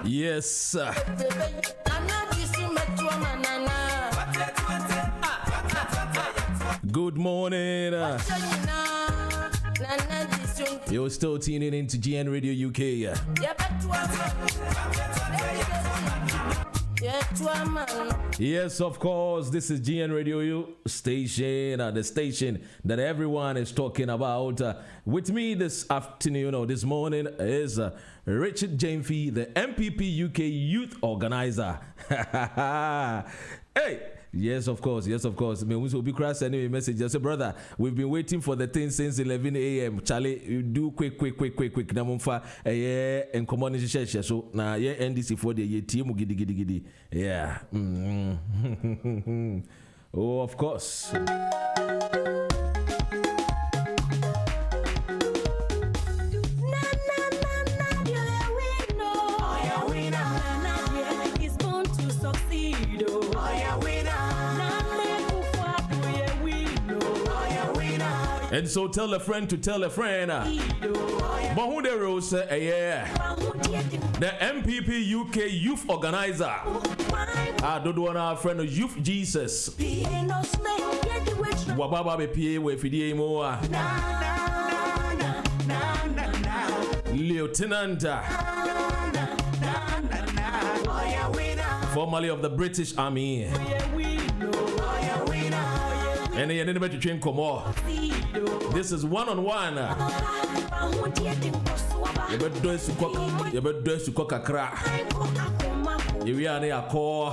Yes. Good morning. You're still tuning into GN Radio UK. Yes, of course. This is GN Radio station, the station that everyone is talking about. With me this afternoon or this morning is Richard Jamfi, the Npp-Uk youth organizer. Hey. Yes, of course. Me will be cross anyway message. I say, brother, we've been waiting for the thing since 11 a.m. Charlie, you do quick. Namumfa and common share. So now NDC for the team giddy. Yeah. Oh, of course. And so tell a friend to tell a friend. Mahude Rose, the Npp-Uk youth organizer. I don't want our friend Youth Jesus. Wababa be PA with Fidimo. Lieutenant, formerly of the British Army. And they never to train Komo. This is one-on-one. You better do to cook a crack. You are there, call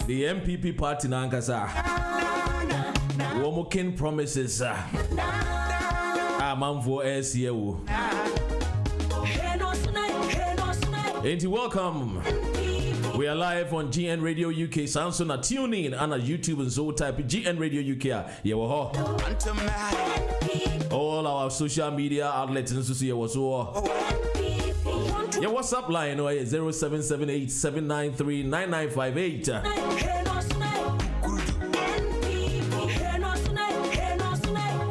the MPP party Nankasa. Womokin promises. Man for SEO. Ain't you welcome? We are live on GN Radio UK. Samsung are tuning in on YouTube and so type GN Radio UK. Yeah, all our social media outlets and so yeah, WhatsApp line 0778-793-9958.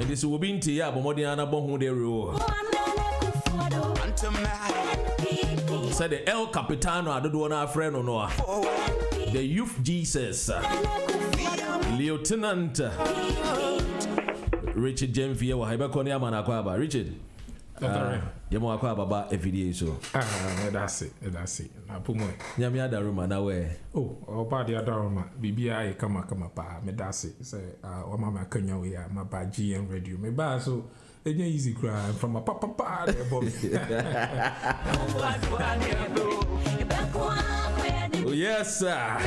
And this will be in Tia, but Modiana Bonhudero. Said the El Capitano, I don't want our friend or no. The Youth Jesus, Lieutenant Richard Jamfi, Wahabakonia Manakwaba. Richard, Yamakwaba, every so. That's it. Yamia room and away. Oh, body adorma, BBI, come up, Medasi, say, Mama Kenya, we are my GM radio. Me basso. Easy cry from a papa. Oh, yes, sir.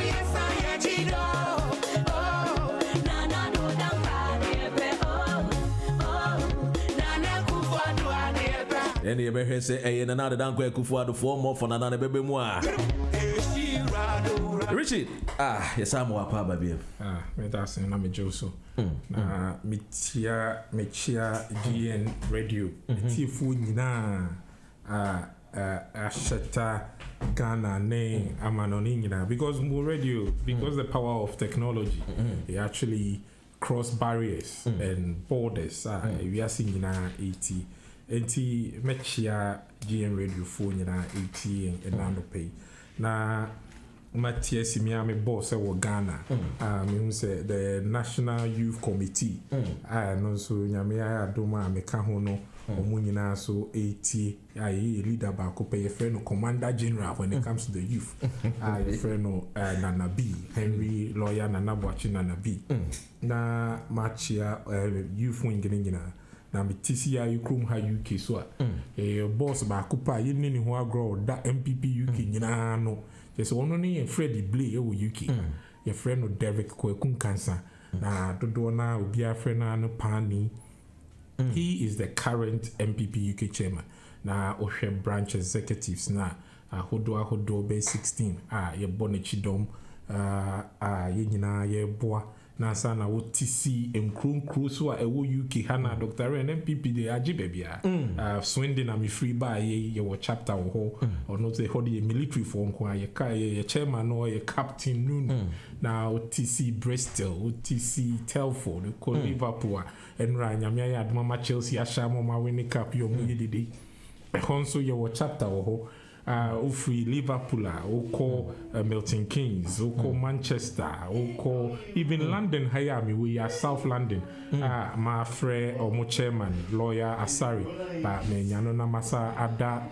And you ever say, hey, and another down quick for the 4 more for another baby more. Richard, yes, I'm more papa, baby. Me that's in Nami Joso. Me chia GN radio. Tifu nina Asheta Ghana name Amanonina because more radio because the power of technology it actually cross barriers and borders. We are seeing 80. Enti mechia GN radio phone na 80 and nano pay. Na Matthias Miami boss wa Ghana. Me say the National Youth Committee. No so nyame adoma meka ho no omunyina so 80 leader ba ko pay friend commander general when it comes to the youth. Friend no Nana B Henry lawyer Nana Boachi Nana B. Na machia youth wingina na mitisia yukrum ha UK so boss ba ko pa yini ni ho agro da Npp-Uk nyina no Yes, only a Freddie Blee o UK. Your friend of Derek Kwekun Cancer. Na Dodona Ubia Frena no Pani. He is the current Npp-Uk chairman. Na Oshe branch executives na Hodo be 16. Ye Bonechidom. Ye nyina ye boa. Na sana wo TC nkronkro so a ewo UK hana Dr. Ren MPP de agibebia swinding am free by ye wo chapter wo or not say hold the military for nko ye chairman or ye captain nun na TC Bristol TC Telford ko Liverpool enra nyamia ya adoma Chelsea ashamo ma winning cup yo mu yididi e honso ye wo chapter wo free Liverpool, call Milton Keynes, Manchester, even London, Miami, we are South London. My friend or my chairman, lawyer Asari, but me Yanona Masa Ada,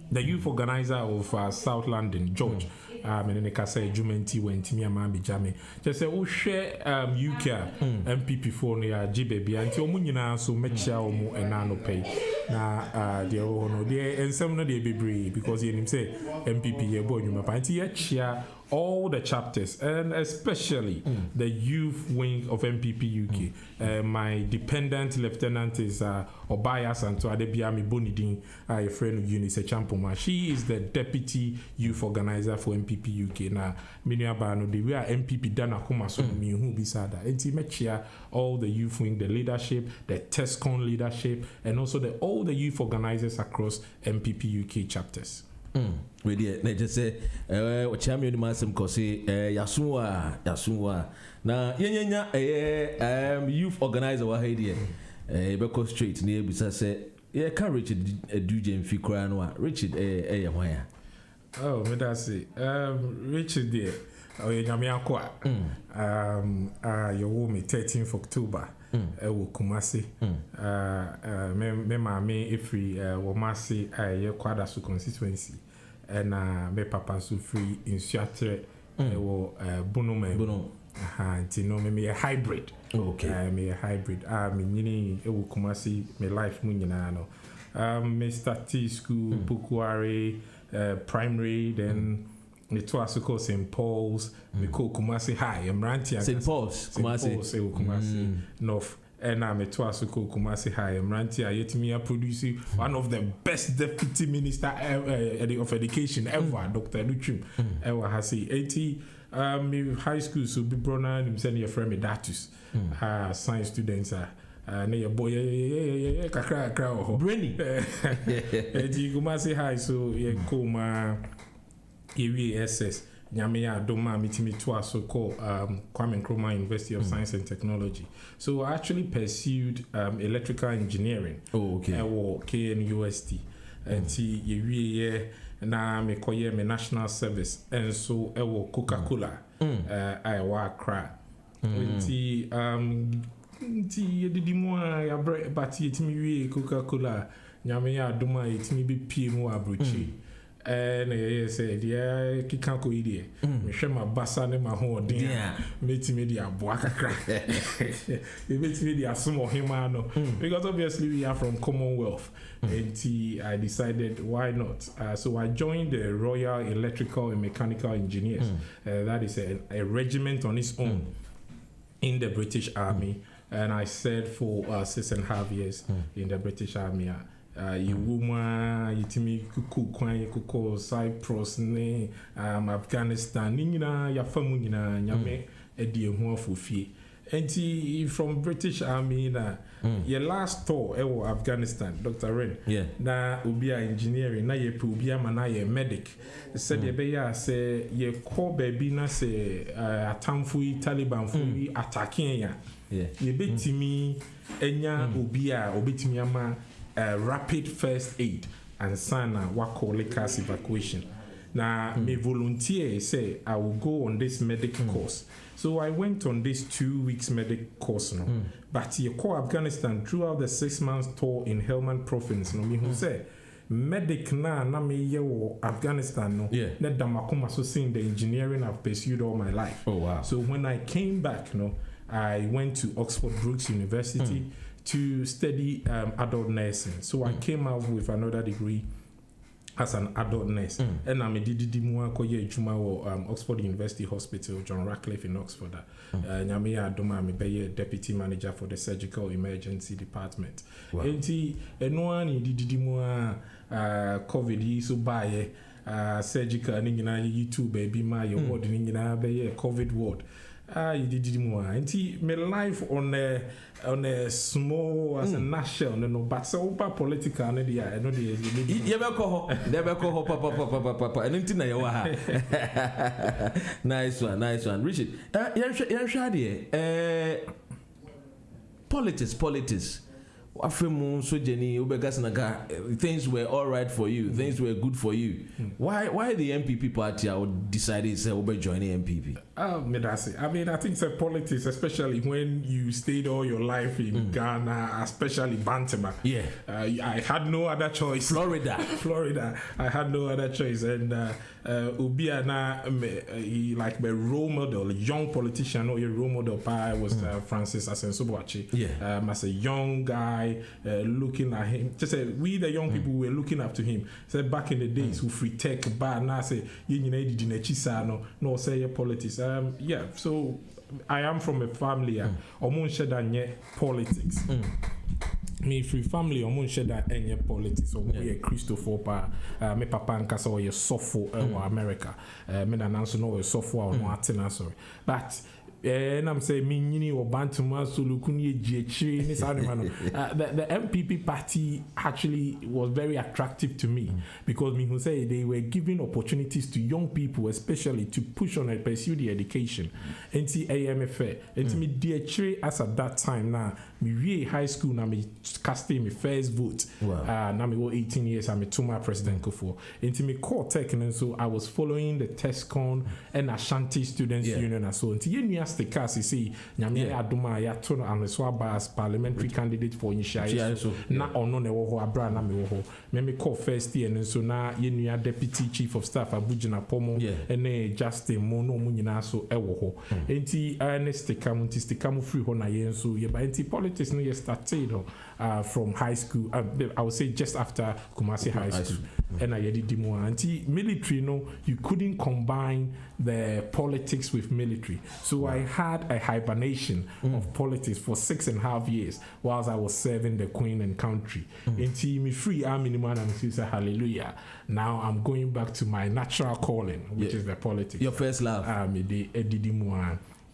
the youth organizer of South London, George. Meneka say Jumenti went me and Jame. Just say, oh, share UK MPP for near Gibaby until Munina so much or more and nano pay. Now, dear, no, dear, and some of the baby because he say MPP, your boy, you might share all the chapters and especially the youth wing of Npp-Uk. My dependent lieutenant is Obaya Santo Adebiami Bonidin, a friend of Eunice Champoma. She is the deputy youth organizer for Npp-Uk. Now, Miniabano, we are MPP Dana Kumaso, me who be sada. Entimetia, all the youth wing, the leadership, the TESCON leadership, and also all the youth organizers across Npp-Uk chapters. We did just say champion masem kosi yasumwa na yenya youth organizer wa here beko straight near bisa say can Richard Duje mfi kra no Richard hwan oh me da say Richard there nyame akwa you me 13th October wo Kumasi me maame efri wo masi ye kwada su constituency and me papa su free in Suatre wo Bono no me a hybrid okay me a hybrid me nyini wo Kumasi me life mu nyina no me start school Pukware primary then me to asuko St. Paul's me ko Kumasi High Mranti St. Paul's Kumasi North and I'm a Twasuko Kumasi High Mranti Ayetimi produce one of the best deputy minister of education ever Dr. Luchum ever has 80 high school so be brona him send your friend me datus science students na your boy kakra brainy Kumasi High so ye koma EVSS nyame ya doma mitimi to aso call Kwame Nkrumah University of Science and Technology. So I actually pursued electrical engineering. Oh, okay. KNUST. And see ye na me koye me national service and so Coca-Cola I wa cry. Nti yedidi mo ya but yetimi wie Coca-Cola nyame ya doma yetimi be pie mu abrochi. And I said, yeah, Kikanko idea. Me share my bassa and my whole dear. Meet me the Abuaka crack. It makes me the Asumo Himano. Because obviously we are from Commonwealth. And I decided why not. So I joined the Royal Electrical and Mechanical Engineers. That is a regiment on its own in the British Army. And I served for 6.5 years in the British Army. You woman, you timi kuku Cyprus ne Afghanistan nina ya famu nina nyame edi ehu afofie enti from British Army na your last tour ewo Afghanistan Dr. Ren na obi a engineering na ye pe obi ama na ye medic said ye be ya say ye call baby na say atamfo Taliban fo attacking ya ye betimi enya obi a obetimi ama rapid first aid and sana wako gas evacuation. Now, me volunteer say I will go on this medic course. So I went on this 2 weeks medic course. No, but you call Afghanistan throughout the 6 months tour in Helmand province. No, me who say medic na me ye Afghanistan. No, net damakuma so seeing the engineering I've pursued all my life. Oh wow! So when I came back, no, I went to Oxford Brookes University. To study adult nursing. So I came out with another degree as an adult nurse. And I'm a DDD Oxford University Hospital, John Radcliffe in Oxford. Nyamia Adoma, I'm a deputy manager for the surgical emergency department. And one DDD COVID so by surgical YouTube baby my ward in COVID ward. You did more. And my life on a small as a national, no, but so political. I know the never call papa. And nice one, Richard. Politics. Things were all right for you. Things were good for you. Why the MPP party decided to join the MPP? I mean, I think it's politics, especially when you stayed all your life in Ghana, especially Bantama. Yeah. I had no other choice. Florida. I had no other choice. And Ubiana, like my role model, a young politician, or your role model was Francis Asensobuachi. Yeah. As a young guy, looking at him. Just say we the young people were looking up to him. Said back in the days, who free tech, but now say you no say politics. So I am from a family. Politics. Me free family that any politics or we a Christopher me papa and casa or software or America. Me announce no software or no sorry. But and I'm saying me or Bantuma Sulukuni GH. The MPP party actually was very attractive to me because me who say they were giving opportunities to young people, especially to push on and pursue the education. NT AMFA, NT me DH as at that time now. Me really high school now me casting my first vote. Wow. Now me was 18 years. I'm a Tuma president for. NT me core tech and so I was following the TESCON and Ashanti Students Union and so. Until you the cast you see Nyame Aduma ya tono and swaba as parliamentary candidate for initiation na ono ne wo ho abra na me wo ho me call first year and so na ye deputy chief of staff Abujina Pomo and Justin Mono mu nyina so e wo ho enti Ernest Kamu free ho na ye so ye ba enti politics no ye started from high school I would say just after Kumasi High School and I did mo anti military no you couldn't combine the politics with military so I had a hibernation of politics for 6.5 years whilst I was serving the Queen and country. Until me free army man and say hallelujah. Now I'm going back to my natural calling, which is the politics. Your first love.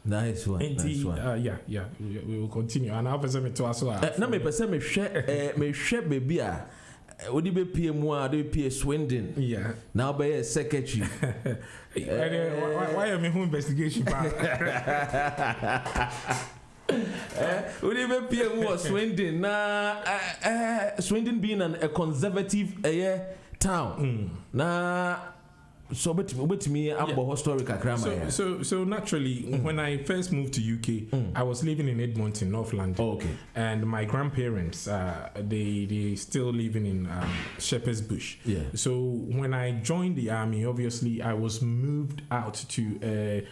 Nice one. We will continue. And I'll present to us. Now me person me share baby Would you be PM1? Do you be Swindon? Yeah. Now be a secretary. Why am I home investigation? Would you be PM1 Swindon? Swindon being a conservative town. So but me I'm historical grammar. So naturally when I first moved to UK I was living in Edmonton, North London. Okay. And my grandparents they still living in Shepherd's Bush. Yeah. So when I joined the army, obviously I was moved out to a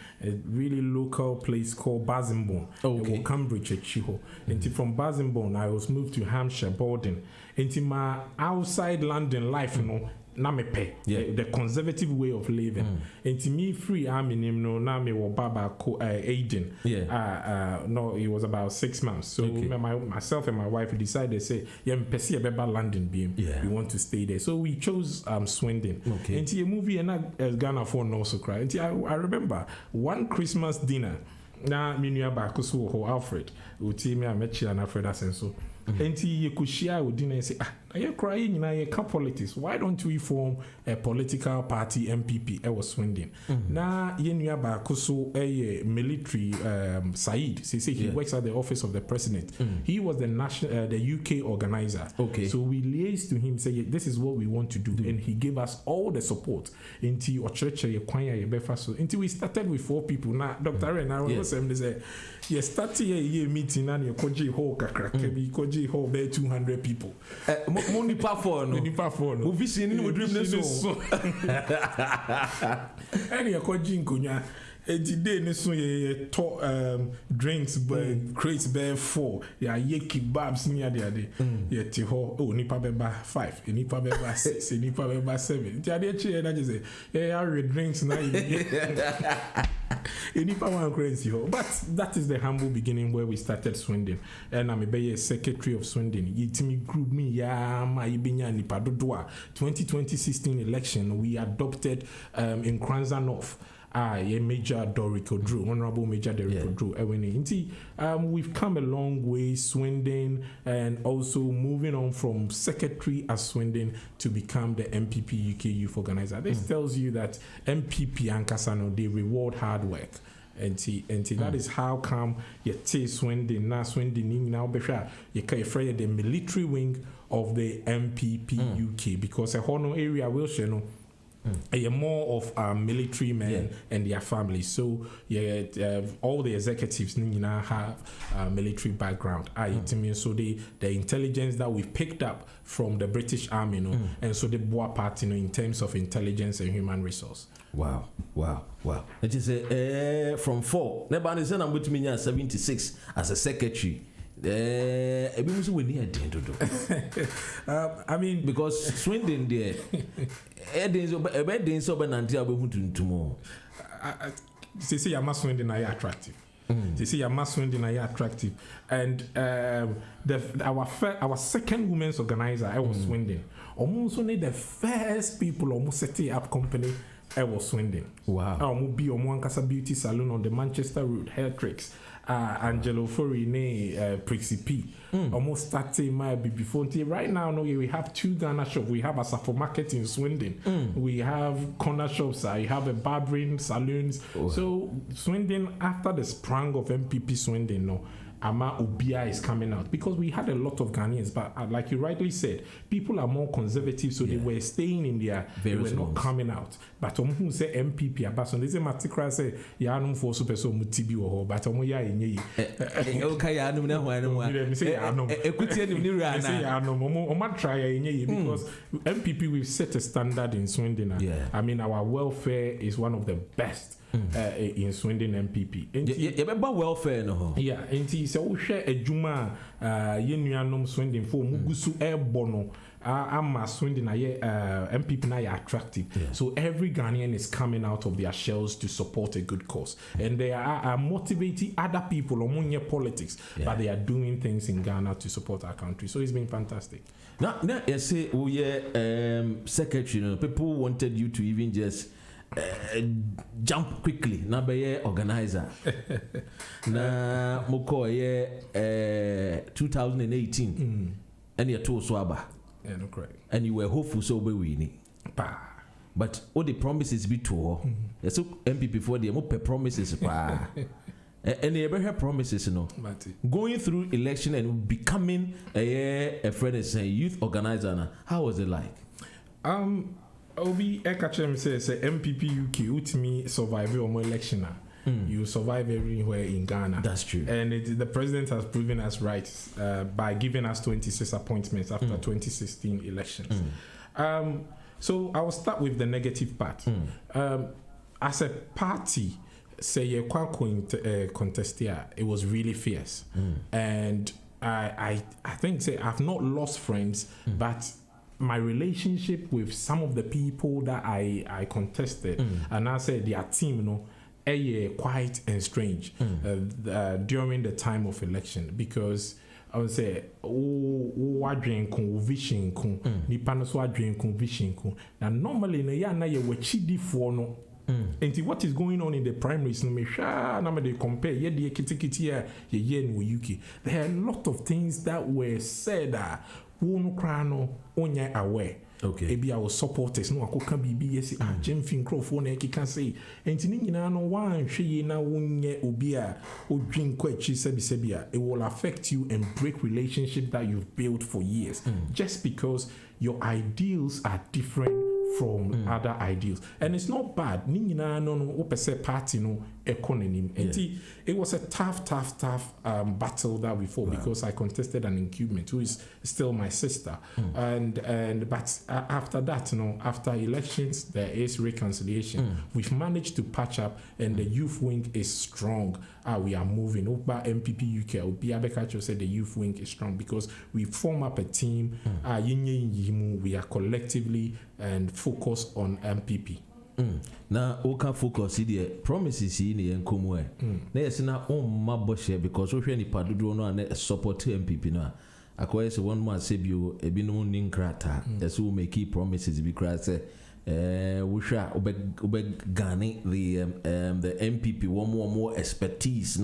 really local place called Bazenbourne. Okay. Cambridge at Chiho. And from Bazenbourne I was moved to Hampshire, Borden. Into my outside London life, the conservative way of living. And to me, free army name no na me wo baba Aiden. No, it was about 6 months. So myself and my wife decided say, mpesi beba London beam. We want to stay there. So we chose Swindon. Okay. And a movie and Ghana for no so cry. And I remember one Christmas dinner. Na minua ba kuso ho Alfred. Uti me amechi na Alfred asenso. Enti yekushia udina say you crying in a politics. Why don't we form a political party MPP? I was Swindon. Na yenua ba kuso military Said. Say he works at the office of the president. He was the national the UK organizer. Okay. So we liaised to him say this is what we want to do and he gave us all the support. Enti ocheche ye kwanya ye befa so. Enti we started with 4 people. Na Dr. Ren I was say you started a meeting and you koji ho kakra kebi koji ho be 200 people. Money power no. Movie scene in dream so. And you koji nkonya today ne so ye to drinks crates bear 4 ya ye kebabs ni ade ye ti ho nipa beba 5 nipa beba 6 nipa beba 7 ti ade chi na je say ye drinks na nipa one crazy ho. But that is the humble beginning where we started Swindon, and I'm a secretary of Swindon. Yitimi group me ya ma ibinya nipa dodoa 2016 election we adopted in Kranza North. Major Dorico Drew, Honorable Major Dorico Drew. We've come a long way, Swindon, and also moving on from secretary at Swindon to become the Npp-Uk youth organizer. This tells you that MPP and Kasano, they reward hard work. And that is how come you take Swindon, now Swindon, now you can afraid the military wing of the Npp-Uk because a Hono area will show. More of military men and their families. So all the executives now have military background. So the intelligence that we picked up from the British Army, and so they bore part in terms of intelligence and human resource. Wow. It is from 4. Nebani said I'm going to mean 76 as a secretary. I mean, because Swindon there, they say you're Swindon are attractive. They say you're Swindon are attractive, and our second women's organizer, I was Swindon. Almost only the first people almost setting up company. I was Swindon. Wow. I will be on Wankasa Beauty Salon on the Manchester Road, Hair Tricks. Angelo Forine, Prixie P. Almost starting my before. Right now, we have 2 Ghana shops. We have a Safo Market in Swindon. We have corner shops. You have a barbering saloons. So Swindon, after the sprung of MPP Swindon, Ama Ubia is coming out because we had a lot of Ghanaians, but like you rightly said, people are more conservative, so they were staying in there, they were not coming out. But who say MPP, Abason, they say Matikra say Yanum for super so mutibi or but ya in okay, I know because MPP we've set a standard in Swindon. I mean, our welfare is one of the best. In Swindon MPP. You remember welfare, no? Yeah, and he said, "Oh, share a Juma, Yenuanum Swindon for Mugusu Air Bono. I'm Swindon, MPP na attractive. So every Ghanaian is coming out of their shells to support a good cause, and they are motivating other people among your politics, but they are doing things in Ghana to support our country. So it's been fantastic. Now, you say, oh yeah, secretary, people wanted you to even just. Jump quickly na be organizer na moko 2018 and you told Swaba no correct and you were hopeful so be winning but all the promises be to so MPP for the promises pa and you ever heard promises going through election and becoming a friend as a youth organizer. How was it like? Obi Ekachem says Npp-Uk ultimately survive on election. You survive everywhere in Ghana. That's true. And the president has proven us right by giving us 26 appointments after 2016 elections. So I will start with the negative part. As a party, say contest here, it was really fierce. And I think I've not lost friends, but my relationship with some of the people that I contested, and I said their team, quite and strange during the time of election, because I would say, vision. Now, normally, and what is going on in the primaries? They compare. There are a lot of things that were said. Aware. Okay. Maybe our supporters no akoka bibi yesi Jim Fincroft na ekika say entini nyina no wan hwe na wonye obi a odwin kwa chi sebi it will affect you and break relationship that you've built for years just because your ideals are different from other ideals. And it's not bad. Party no economy. It was a tough battle that we fought because I contested an incumbent who is still my sister. But after that, after elections, there is reconciliation. We've managed to patch up, and the youth wing is strong. We are moving. Oba Npp-Uk, Obiabekacho said the youth wing is strong because we form up a team. We are collectively and focus on MPP. Now, Oka focus the promises in the Nkomwe. There's now on my bush because we any padudo no and support MPP now. Akwese one more say you e bi no ninkrata. As we make key promises because we shall gani the MPP one more expertise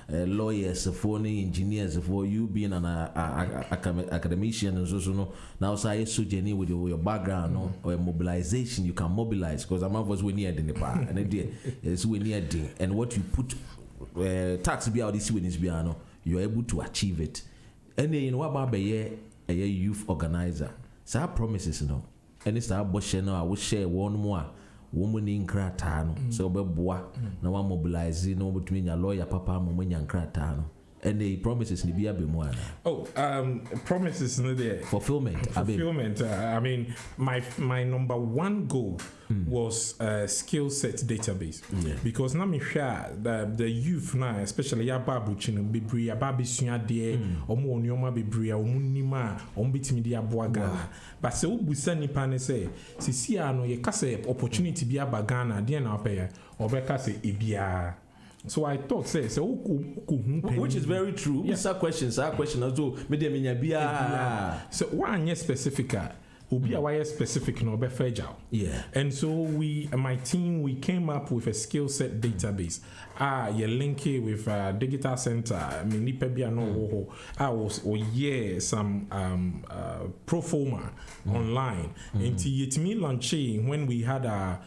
lawyers for engineers for you being an academician and so no now say so journey with your background or mobilization you can mobilize because I'm of us we need in the part and it's we need and what you put tax be out this way is you're able to achieve it and then what about a youth organizer so I promises and it's our bush I will share one more woman in Kratano, so Boa, no one mobilizing no between your lawyer, Papa, Moman and Kratano. And the promises in the more. Promises in there. Fulfillment. I mean, my number one goal was skill set database. Because now me share the youth now, especially Yababu Chin, Bibri, Ababi Sunya de, Omo Nyoma Bibri, Omunima, Ombitimidia Boagana. But so Busani Pane say, Sisiano, ye kase opportunity be Abagana, dear now pay, or Becase Ibia. So I thought, say, which is very true. Yes, our question as well. So one specific. Why specific no be fragile. Yeah. And so my team, we came up with a skill set database. You link it with digital center. I mean, some pro forma online. And it me launching when we had a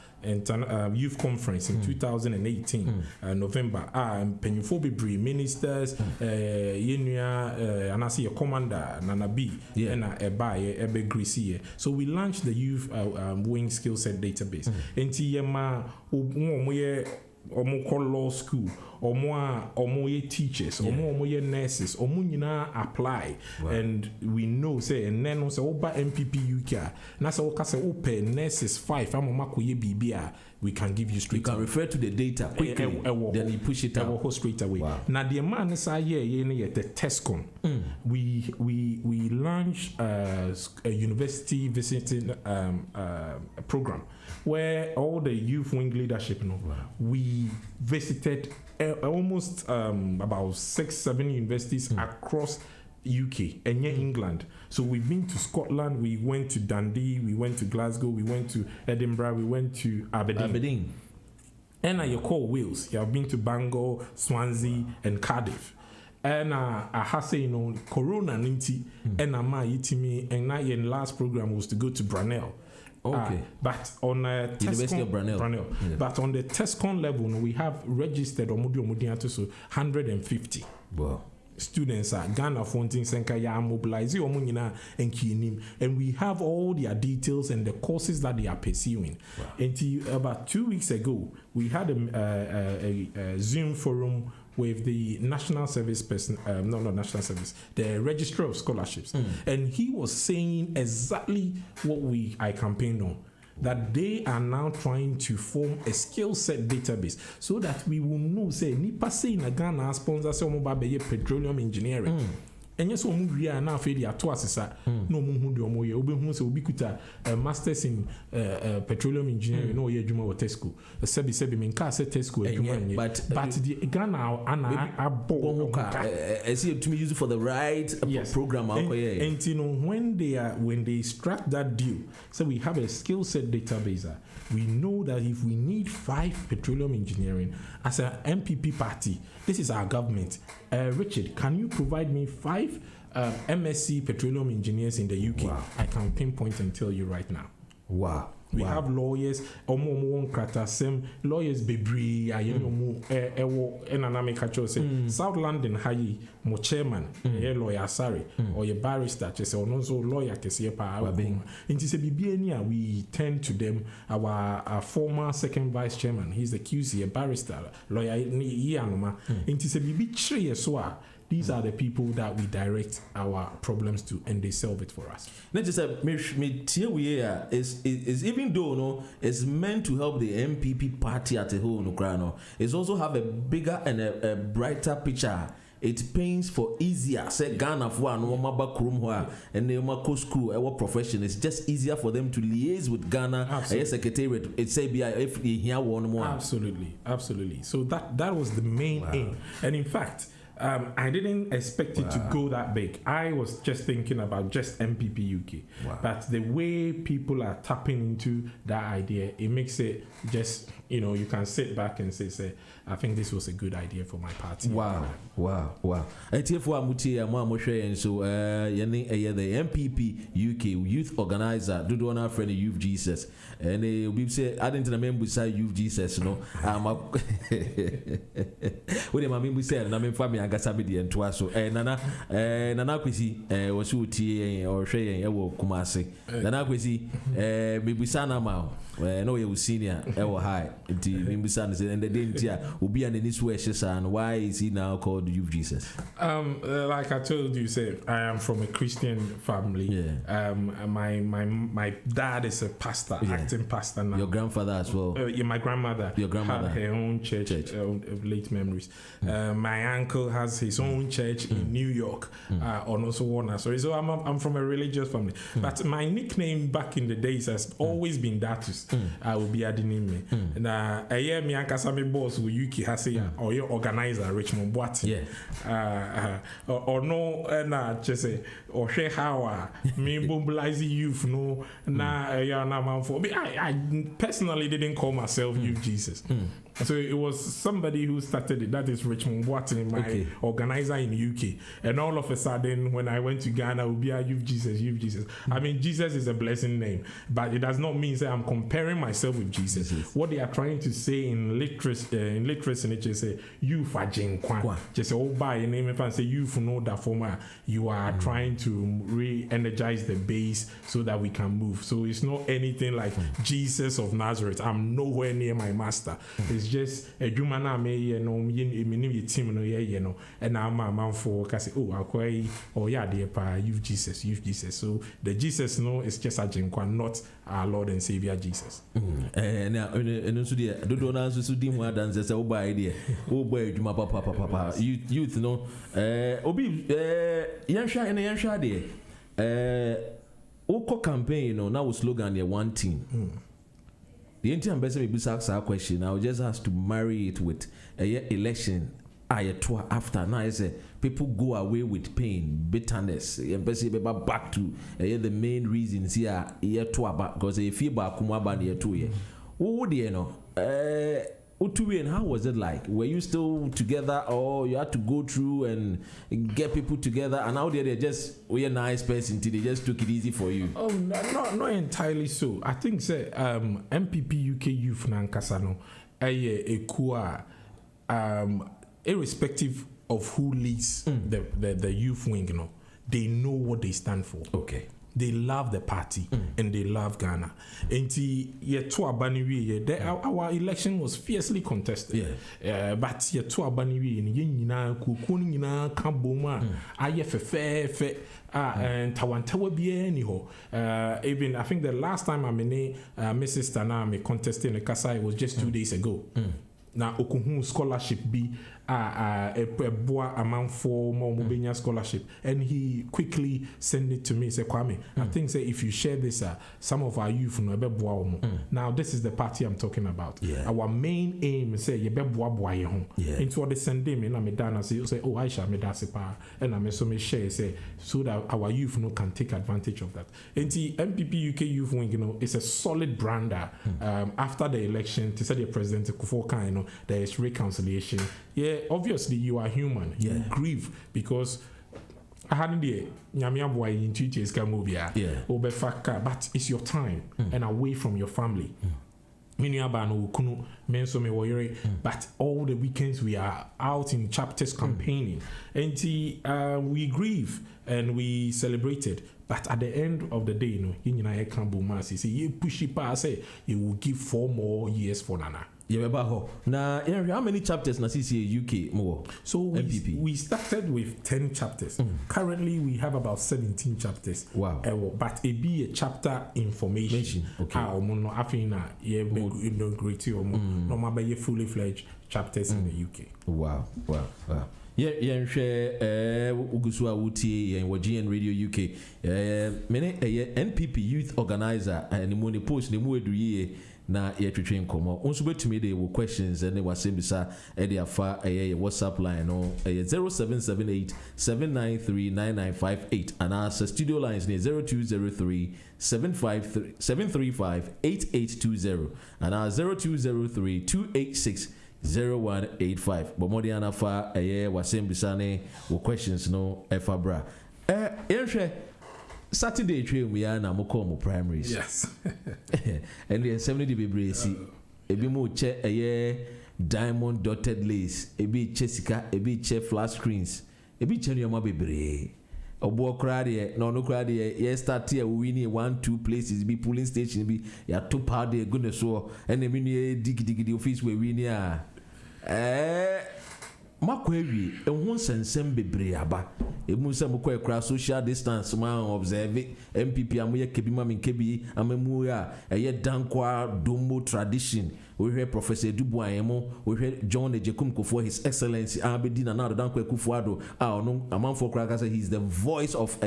youth conference in 2018 November. Penyufobi ministers, and I see a commander Nana B and Ebe Greasy. So we launched the youth wing skill set database. Omo law school, omo teachers, omo nurses, omo apply, and we know say and then say oba Npp-Uk. Na say oka say open nurses 5. Bibia. We can give you straight. You can refer to the data quickly. Then you push it out straight away. Wow. Now the man is the TESCON. We launched a university visiting program where all the youth wing leadership we visited almost about 6-7 universities across UK and England. So we've been to Scotland, we went to Dundee, we went to Glasgow, we went to Edinburgh, we went to Aberdeen. And you call Wales. You have been to Bangor, Swansea, and Cardiff. And I say, Corona ninti, and and now your last program was to go to Brunel. Okay. But on University of Brunel. Yeah. But on the TESCON level, we have registered so 150. Wow. Students are Ghana Fontin Senkaya mobilize and we have all their details and the courses that they are pursuing. Wow. Until about 2 weeks ago, we had a Zoom forum with the national service person, not national service, the registrar of scholarships, and he was saying exactly what I campaigned on. That they are now trying to form a skill set database so that we will know, say, Nipa say in Ghana sponsor say petroleum engineering. And yes, we are now fairly at twice. No more so we could a master's in petroleum engineering. No, yeah, Juma or Tesco. A sebi mean car said Tesco, but the Ghana as you to me use it for the right program. And you know when they struck that deal, so we have a skill set database. We know that if we need 5 petroleum engineering as an MPP party, this is our government. Richard, can you provide me 5 MSc petroleum engineers in the UK? Wow. I can pinpoint and tell you right now. Wow. We have lawyers, lawyers bebree, South London, mo chairman, lawyer Sari, or your barrister, or also lawyer, we tend to them. Our former second vice chairman, he's the QC, a barrister, lawyer, these are the people that we direct our problems to, and they solve it for us. Not just is even though no, it's meant to help the MPP party at a whole, no, it's also have a bigger and a brighter picture. It pains for easier. Say Ghana for no maba kurum and they ma school our profession. It's just easier for them to liaise with Ghana. Secretariat. It's say if you hear one more. Absolutely. So that was the main aim, and in fact. I didn't expect it to go that big. I was just thinking about just Npp-Uk. But the way people are tapping into that idea, it makes it just, you can sit back and say, I think this was a good idea for my party. Wow. And so, the Npp-Uk youth organizer, do one our friend Youth Jesus. And we say, I didn't remember beside Youth Jesus, no. When we say, and I'm family. Gasabi and Twaso, Nana Kwesi, was Uti or Shay, Ewo Kumasi. Nana Kwesi, Bibisana Mao, no, you senior, Ewo High, Bibisana, and the Dintia will be an English wishes. And why is he now called Youth Jesus? Like I told you, say I am from a Christian family. Yeah. My dad is a pastor, acting pastor now. Your grandfather as well. Yeah, my grandmother. Your grandmother had her own church. Of late memories. My uncle has his own church in New York, on also Warner. So I'm from a religious family. But my nickname back in the days has always been Datus. I will be adding me. And I hear me Kasami boss who UK has or your organizer Richmond Boati. Or no, just say or share how me mobilizing youth no I personally didn't call myself Youth Jesus. So it was somebody who started it. That is Richmond Boati, my organizer in UK. And all of a sudden, when I went to Ghana, it would be Youth Jesus. I mean, Jesus is a blessing name, but it does not mean that I'm comparing myself with Jesus. What they are trying to say in literacy, they say, youth are jinkwan. Just say, oh, by your name, if I say youth know that former, you are trying to re-energize the base so that we can move. So it's not anything like Jesus of Nazareth. I'm nowhere near my master. It's just a human team and I'm a man for Youth Jesus. So the Jesus is just a jinkwan, not our Lord and Savior Jesus. Now, so the don't answer to dim more than say, oh, by idea, oh, boy, papa, youth, no, Obi, Yansha and Yansha there, Oko campaign, now slogan there one team. The entire ambassador will ask our question. I will just have to marry it with a election. After now, I say people go away with pain, bitterness. Embassy back to the main reasons here. Because if you back year 2 year, what do you know? And how was it like? Were you still together, or you had to go through and get people together? And out there, they just were a nice person until they just took it easy for you. Oh, not entirely so. I think say Npp-Uk youth nankasano ekua irrespective of who leads the youth wing, they know what they stand for. Okay. They love the party and they love Ghana. Our election was fiercely contested. But and Tawantawa even I think the last time I'm in Mrs. Tanami contesting the Kasai was just 2 days ago. Now Okuhu scholarship be a boy amount for more Mubenya scholarship, and he quickly sent it to me. Say Kwame, I think say if you share this, some of our youth know now this is the party I'm talking about. Our main aim is say you be boy into the send them in Amedana say oh Aisha Medasepa and I so me share say so that our youth can take advantage of that. And the Npp-Uk youth wing is a solid brander. After the election, to say the president Kufuor there is reconciliation. Obviously you are human. You grieve because I hadn't the Nyamia boy in 2 years can move here. Yeah. But it's your time and away from your family. But all the weekends we are out in chapters campaigning, and we grieve and we celebrated. But at the end of the day, you say you push it past, say you will give 4 more years for Nana. Now, how many chapters na Npp-Uk more? So we started with 10 chapters. Currently, we have about 17 chapters. Wow. But it be a chapter information. Okay. Fully fledged chapters in the UK. Wow. Yeah, share Ugusua Wuti and GN Radio UK. Many NPP youth organizer and the money post the Muedu na train komo. Also bet to me they will questions and they were saying bisa afa a WhatsApp line no 0778 793 9958 and our studio lines near 0203 735 8820 and our 0203 286 0185. But more than afa was saying bisa ne questions no efa bra. Saturday train we are na mo call mo primaries. Yes. And the 70 be bracy. Ebi mo che diamond dotted lace, ebi che sika, ebi che flat screens, ebi che no ma bebre. Obo kra de no kra de ye start here we need 1-2 places be polling station be ya to power de goodness so and emi ni dig the office we need makwewi ehun sensem bebre aba emu se mukwa ekra social distance ma observe MPP amoye kebi ma menkebi amemu ya eye dankwa domo tradition we hear Professor Dubois emo we hear John Ejekum Kufuor His Excellency abedi na dankwa Kufuor no amanfo kra say he's the voice of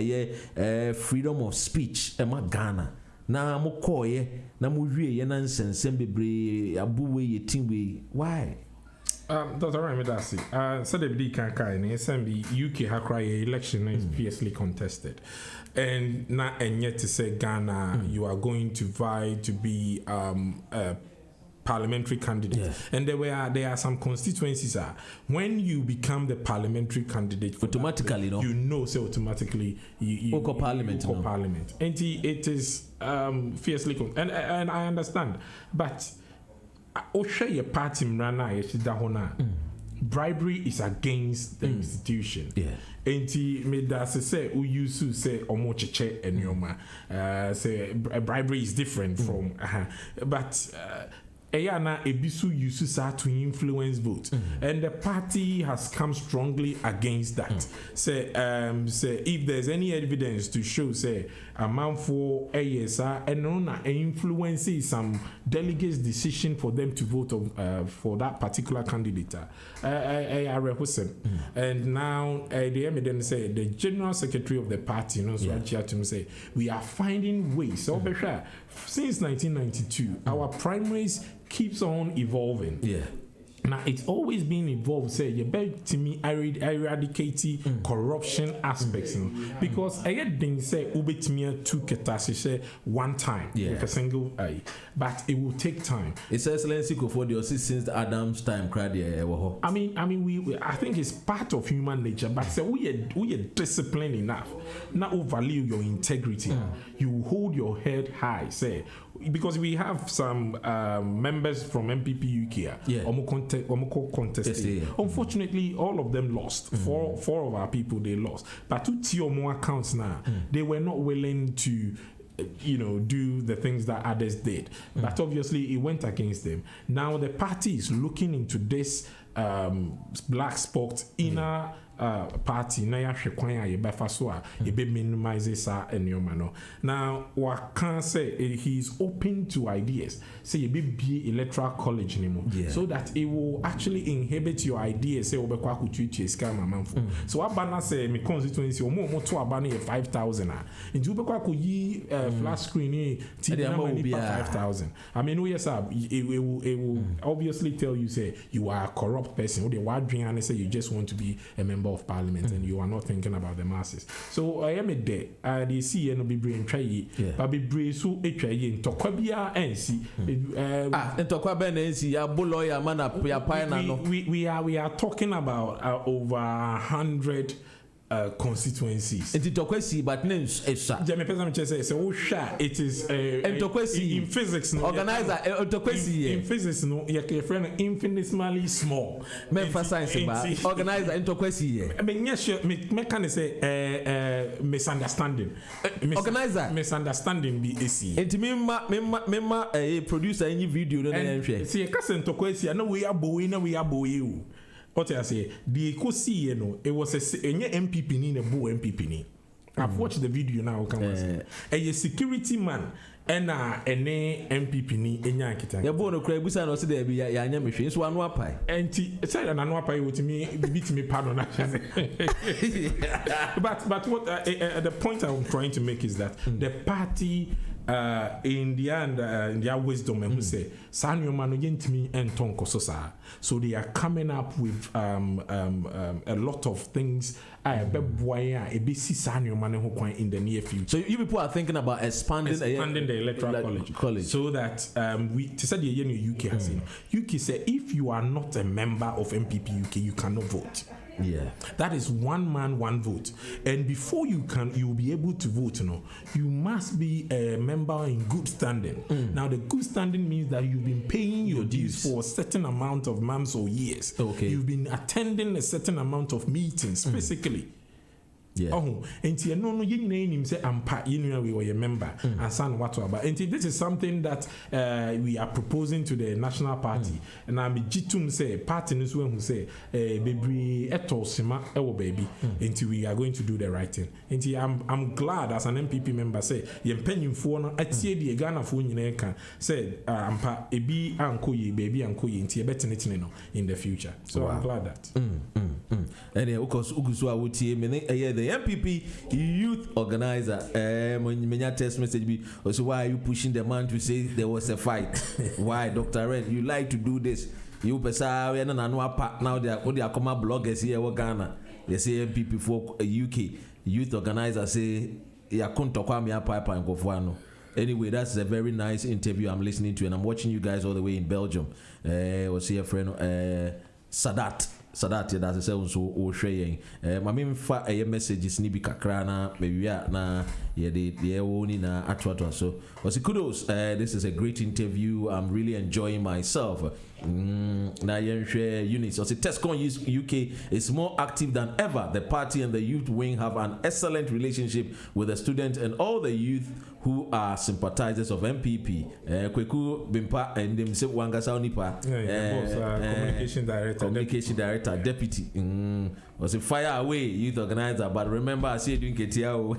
freedom of speech ema Ghana na mukoye na muwie ye na sensem bebre abuwe ye tinwe why. Dr. Rami Dasi, so the BD Kankai in SMB UK Hakrai election is fiercely contested, and yet to say Ghana, you are going to vie to be a parliamentary candidate, and there are some constituencies when you become the parliamentary candidate automatically, so automatically you go parliament, and it is fiercely and I understand, but. Your party bribery is against the institution. And me that say you say omocheche and yoma say bribery is different from but Ayana Ebisu uses to influence vote, and the party has come strongly against that. Say if there's any evidence to show, say a man for ASR and on influences some delegates' decision for them to vote for that particular candidate, I represent. And now the evidence say the general secretary of the party, to say we are finding ways. So since 1992, our primaries keeps on evolving. Now it's always been involved. Say you bet to me eradicate corruption aspects, because I didn't say ubetmia two ketasi say one time with a single eye, but it will take time. It's Excellency Kufuor since Adam's time. I mean, I think it's part of human nature, but say we are disciplined enough. Now value your integrity. You hold your head high. Say. Because we have some members from Npp-Uk here, contested. Unfortunately, all of them lost. Four of our people they lost. But 2 or more accounts now, they were not willing to, do the things that others did. But obviously, it went against them. Now the party is looking into this black spot in our party na ya hwekwanya ye befa so a ye be minimize sa enyo now what can say he is open to ideas say ye be electoral college anymore so that it will actually inhibit your ideas say obekwa akututu scam amanfo so abana say me constituency omo to abana 5,000 nti obekwa akuyi flat screen TV na money 5,000 I mean no yes it will obviously tell you say you are a corrupt person or the wadrin and say you just want to be a member of parliament and you are not thinking about the masses. So I am a day. They see and be brain try but be brave so a try in Tokabia and see. And Tokaba and see ya buloya man up we are talking about over 100 constituencies. Ntitokwesi, but names esa. Jame pesa me say it is in physics no. Organizer ntitokwesi. In physics no, your friend infinitesimally small. Me for science ba. Organizer ntitokwesi ye. Me nyeshe me can say misunderstanding. Organizer misunderstanding be AC. Enti memma producer any video no na nhwe. See ka se ntitokwesi na we abowe o. What I say, the Kosi, it was a MPP ni a bull MPP ni. I've watched the video now. A security man and a MPP ni enya kita. Ya bono kra busa no se there be ya anya mehwe so anu apai. Enti say na anu apai with me beat me pardon. But what the point I'm trying to make is that the party in the end, in their wisdom, who say, "Sanyo manu yentimi and tonko sosa." So they are coming up with a lot of things. I bet boya a BC Sanyo manu who in the near future. So you people are thinking about expanding the electoral college, so that we to say the UK has seen. UK say if you are not a member of Npp-Uk, you cannot vote. Yeah, that is one man, one vote, and before you will be able to vote. You must be a member in good standing. Now, the good standing means that you've been paying your dues for a certain amount of months or years. Okay, you've been attending a certain amount of meetings, physically. Yeah. Oh, and you know, you name say ampa, we were a member, and son what about. And this is something that we are proposing to the National Party, and I'm jitum say party news when who say baby eto sima ewo baby, until we are going to do the right thing. And I'm glad as an MPP member say ye penny for no atie the Ghana for nyina kan say ampa ebi anko baby anko ye nti betenetene no in the future. So I'm glad that. And of course ugusu awutie me the MPP youth organizer menya text message be also why are you pushing the man to say there was a fight? Why Dr. Red you like to do this? You pesa we na no apa now they are come bloggers here in Ghana. They say MPP for UK youth organizer say ya konto kwa me apa nkofo. Anyway, that's a very nice interview I'm listening to, and I'm watching you guys all the way in Belgium. Was here friend Sadat, that's a so share. My main fa a messages ni bi kakra na mewia na ye de woni na atwa so. Was kudos. This is a great interview. I'm really enjoying myself. Na yen share units. So Tescon UK is more active than ever. The party and the youth wing have an excellent relationship with the students and all the youth who are sympathizers of MPP. Kweku Bimpa and them se wangasa onipa. Communication director, deputy. Was a fire away youth organizer, but remember I say doing KTO.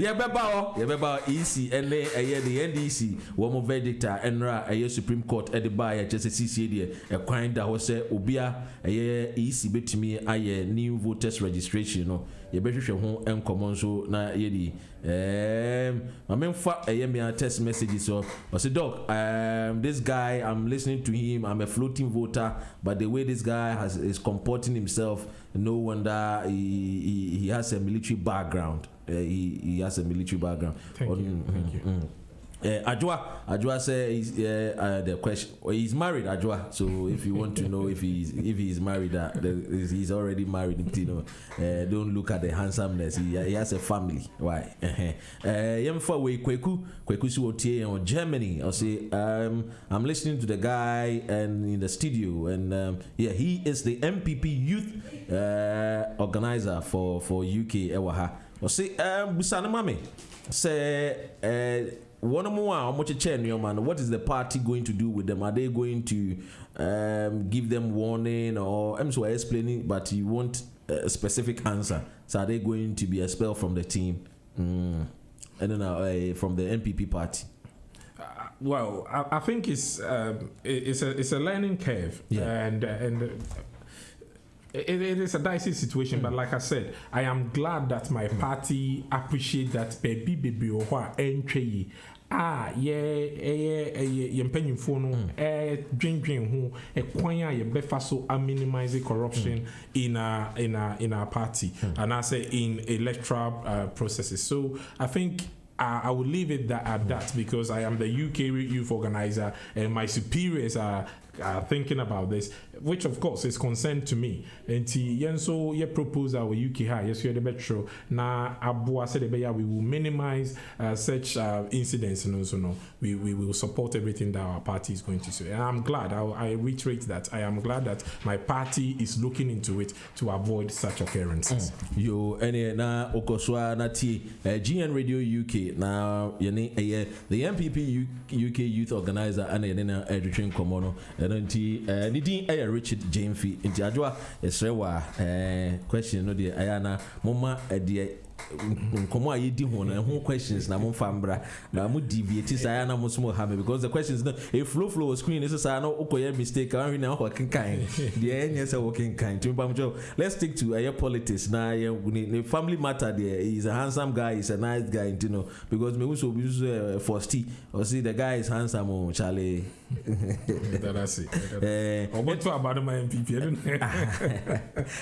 Yeah, beba EC and the NDC, one more verdict, Enra, a Supreme Court at the bar, just a CCD, a kind that was Obia, a EC bet me, a new voters registration. No, you better show home and common so na yedi. I mean, for a test messages. So I said, Doc, this guy, I'm listening to him. I'm a floating voter, but the way this guy is comporting himself, no wonder he has a military background. He has a military background. Thank you. Ajwa says the question. He's married, Ajwa. So if you want to know if he's married, he's already married. You know, don't look at the handsomeness. He has a family. Why? For way Kweku Suotie on Germany. I'll say I'm listening to the guy and in the studio, and he is the MPP youth organizer for UK. Ewaha. I'll say Busana Mami say. One more, how much man? What is the party going to do with them? Are they going to give them warning, or I'm so explaining, but you want a specific answer? So are they going to be expelled from the team? I don't know, from the MPP party. Well, I think it's a learning curve, and it is a dicey situation. But like I said, I am glad that my party appreciate that baby or entry. Yempenyin phone drink who acquire your befaso and minimize corruption in our party, and I say in electoral processes. So I think I will leave it at that, because I am the UK youth organizer and my superiors are thinking about this, which of course is concerned to me. And so ye propose our UK high, yes, you're the metro. Now, Abua said we will minimize such incidents, and also we will support everything that our party is going to say. And I'm glad, I reiterate that I am glad that my party is looking into it to avoid such occurrences. You any na okoswa na ti GN Radio UK now the Npp-Uk youth organizer and then education komono and nidi Richard Jamefy inti adwa esrewa question no de ayana moma de nkomo ayedi ho na ho questions na mo fambra na mo deviate saya na mo smo have because the questions no a flow screen is say na okoye mistake kan na ho kinkan the enye say working kind to me. Let's stick to politics na the family matter. There is a handsome guy, he's a nice guy, you know, because me also be Forsty or see the guy is handsome. Oh Charlie that's it. What about my MPP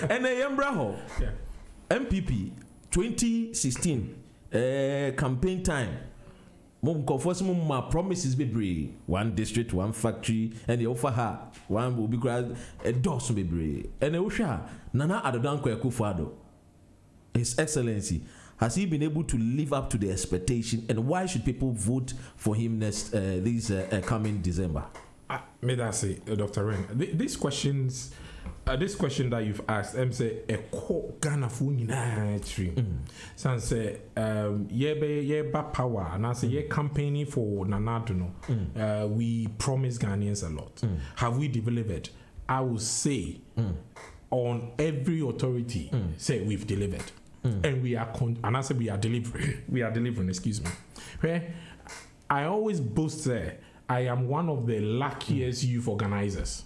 and Yambraho MPP 2016 campaign time. Mom confess my promises be brave. One district, one factory, and they offer her one will be grad a dozen be brave. And Osha Nana Adodanko Akufo-Addo, His Excellency, has he been able to live up to the expectation? And why should people vote for him next this coming December? May I say, Dr. Ren, these questions. This question that you've asked, say a Ghana funi tree. San say ye ba power, and I say ye campaigning for Nanaduno. We promise Ghanaians a lot. Have we delivered? I will say on every authority, say we've delivered, and we are and I say we are delivering. We are delivering. Excuse me. Where I always boast there. I am one of the luckiest youth organizers.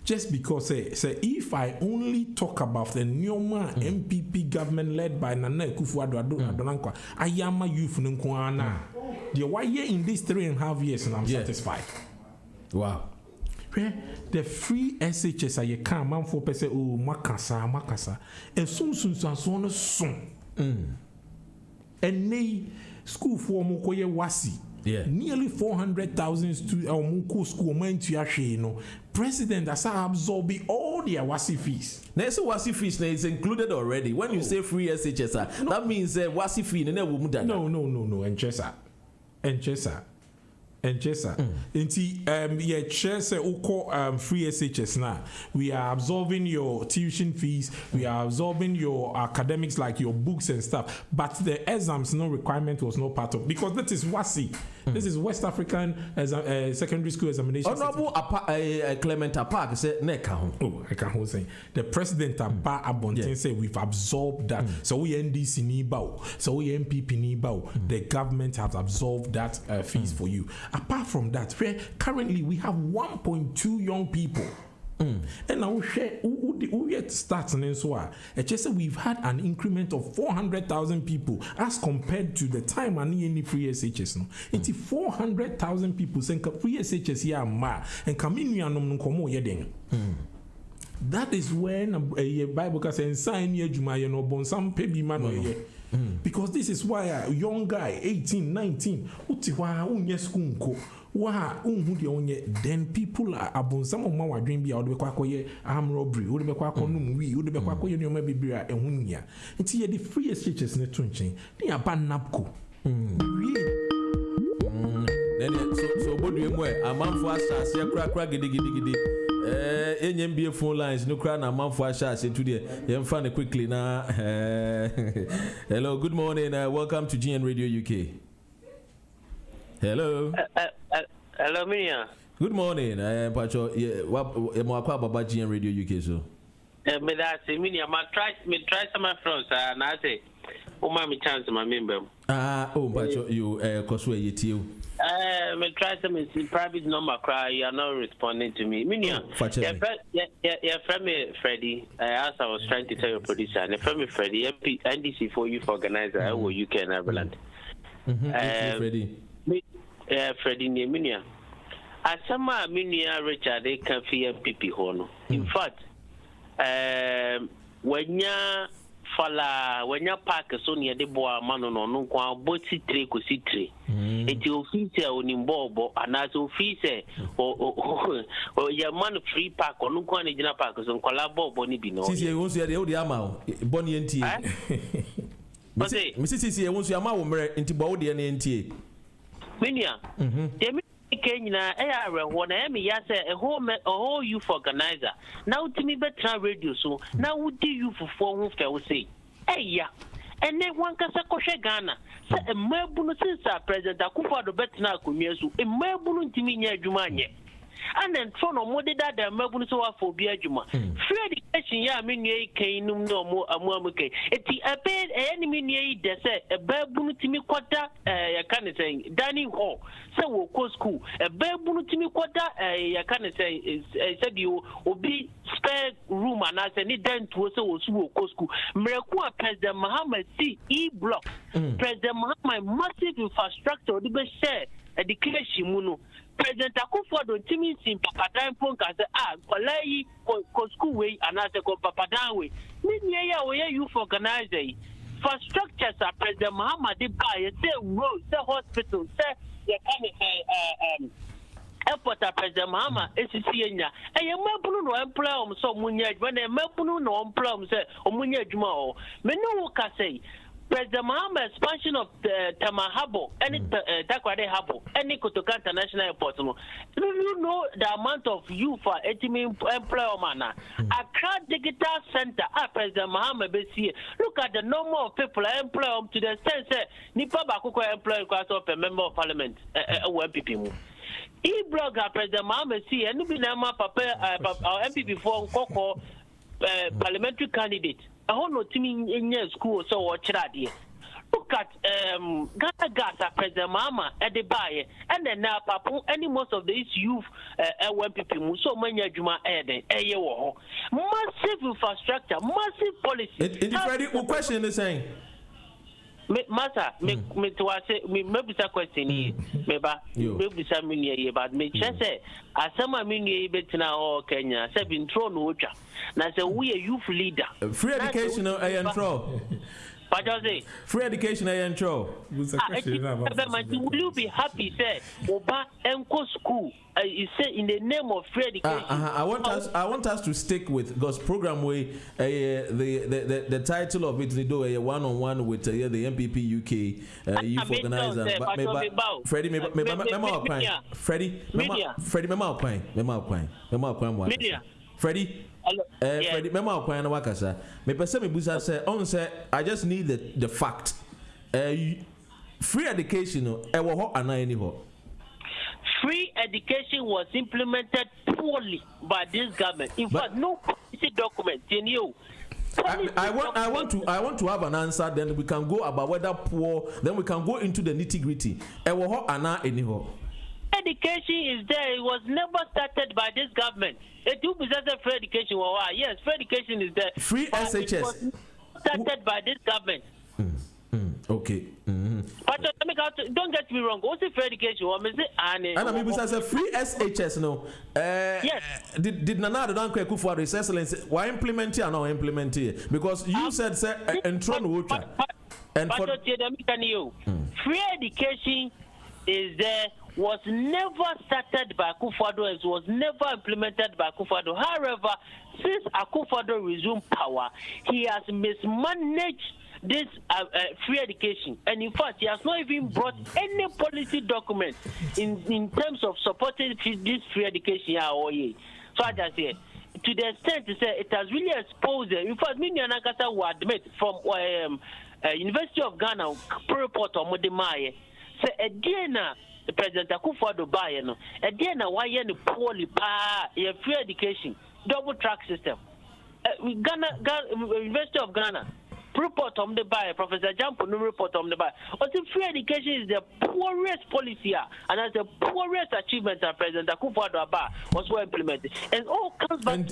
Just because, say, if I only talk about the Nyoma MPP government led by Nana Akufo-Addo, I am a youth. The why in these 3.5 years, and I'm satisfied. Wow. The free SHS, I can't man for person, oh, Makasa, and soon. And they school for Mokoye Wasi. Yeah. Nearly 400,000 students school president has absorbed all their WASI fees. Now, so WASI fees is included already. When you say free SHS, that means WASI fee. No. And Chesa. Chair say free SHS now. We are absorbing your tuition fees, we are absorbing your academics like your books and stuff. But the exams no requirement was not part of, because that is WASI. This is West African secondary school examination. Honorable Clement Apak said Neka. Oh, I can't say. The president Abba Abontin said we've absorbed that. So we NDC Nibao, so we MPP Nibao. The government has absorbed that fees for you. Apart from that, currently we have 1.2 young people. And now we yet starting and so on. We've had an increment of 400,000 people as compared to the time any free SHS. No, it's 400,000 people saying free SHS here and coming no komo yedeng. That is when a Bible can say sign ye juma no bon some pebi man. Because this is why a young guy 18 19 utiwa unye school then people are abon some of my dream be out the arm robbery would be would be quack it's here the free SHS net they are ban napco. So what do you wear? A man for us, crack giddy. NMBA phone lines, no crown, a man for us, say today. I'm funny quickly now. Hello, good morning. Welcome to GN Radio UK. Hello. Hello, Mia. Good morning. Pacho, Baba GN Radio UK. So, me that's Mia. Me try some of my friends, and I say, oh, my chance, my member. Pacho, you Cosway, you. Me try some private number. Cry, you are not responding to me. Mia, your friend Freddie. As I was trying to tell your producer, and friend me Freddie, NDC for youth organizer, UK and Ireland. Freddie. Freddie Neminia. As some Minia Richard, they can fear Pipi Hono. In fact, when ya fala when your park so near the boy man no kwa boti tre ko si tre eti office onimbo ana so office o ya man free park onu kwa ne gina park so nkola bobo ni bi no sisi e wonso ya de o de ama o boni entie sisi e wonso ya ma wo mere enti bo wo de ne entie minia Kenya areho na emi ya say a whole youth organizer now to me better radio so now would you for who fe say eya and then one kasa kohwe Ghana say e mabunu since president Akufo-Addo betina akonwa so e mabunu ntimi nya adwuma anye and then for no more that the mabunu so afọ bi adwuma free education ya menue kainum no amuamuke eti abed enemy nie de say e babunu timi kwata ya kan say dining hall say wo ko school e babunu timi kwata ya kan say said you obi spare room and I say ni den to say wo wo ko school mreku a president Muhammad block president Muhammad massive infrastructure the be share education mu no President Akufo-Addo timi sin papadan pon ka say kolai ko school way and I say ko papadan way ni ya we youth organizer infrastructures are President Muhammad buy say road say hospital say ya kan airport President Muhammad esisi enya e mabunu no employ so munya adwuma na mabunu no employ say omunya adwuma o me no ka say President Muhammad expansion of the Tamahabo, any Takwade Habo, any Kotoka International Airport. No, you know the amount of youth for 80 employment. Accra Digital Center, President Muhammad Bessie. Look at the number of people I employ to the sense that Nipa Bakuko employ class of a member of parliament, MPP. E-blog President Muhammad see and be nama papa MPP for Koko parliamentary candidate. I don't know in your school so watch that here. Look at Ghana Gas President Mama at the buyer and then now Papu any most of these youth people so many Juma massive infrastructure, massive policy. What question is saying? Master, me to say me maybe a question here, maybe some mini but me just say as some mini betina or Kenya, say been thrown water. Now say we a youth leader. Free education I intro. But I say free education I intro. Will you be happy say Oba Enko school? You say in the name of free education. I want us to stick with because program way the title of it they do a one-on-one with the Npp-Uk youth organizer. Freddie, Freddie, Freddie, mema okwan na wakasa. Me pese me busa say on say I just need the fact. Free education e wo ho ana any ho. Free education was implemented poorly by this government. In fact, no policy document in you. I want to have an answer. Then we can go about whether poor. Then we can go into the nitty gritty. E wo ho ana any ho. Education is there. It was never started by this government. It do be free education. Yes, free education is there. Free SHS. It was started by this government. Okay. But don't get me wrong. What's the free education? And I mean, because free SHS, no. Yes. Did Nana don't care for His Excellency? Why implement it or not implement it? Because you said say and Tron water. And for free education is there. Was never started by Akufo-Addo. It was never implemented by Akufo-Addo. However, since Akufo-Addo resumed power, he has mismanaged this free education. And in fact, he has not even brought any policy documents in terms of supporting this free education. So I just say, to the extent to say it has really exposed it. In fact, Mini Anakasa will admit from University of Ghana report on Modemaye, say again. The President Akufo-Addo buy no again na why any poorly free education double track system Ghana University of Ghana report on the buy Professor Jampo no report on the buy but the free education is the poorest policy and as the poorest achievement that President Akufo-Addo was well implemented and all comes back and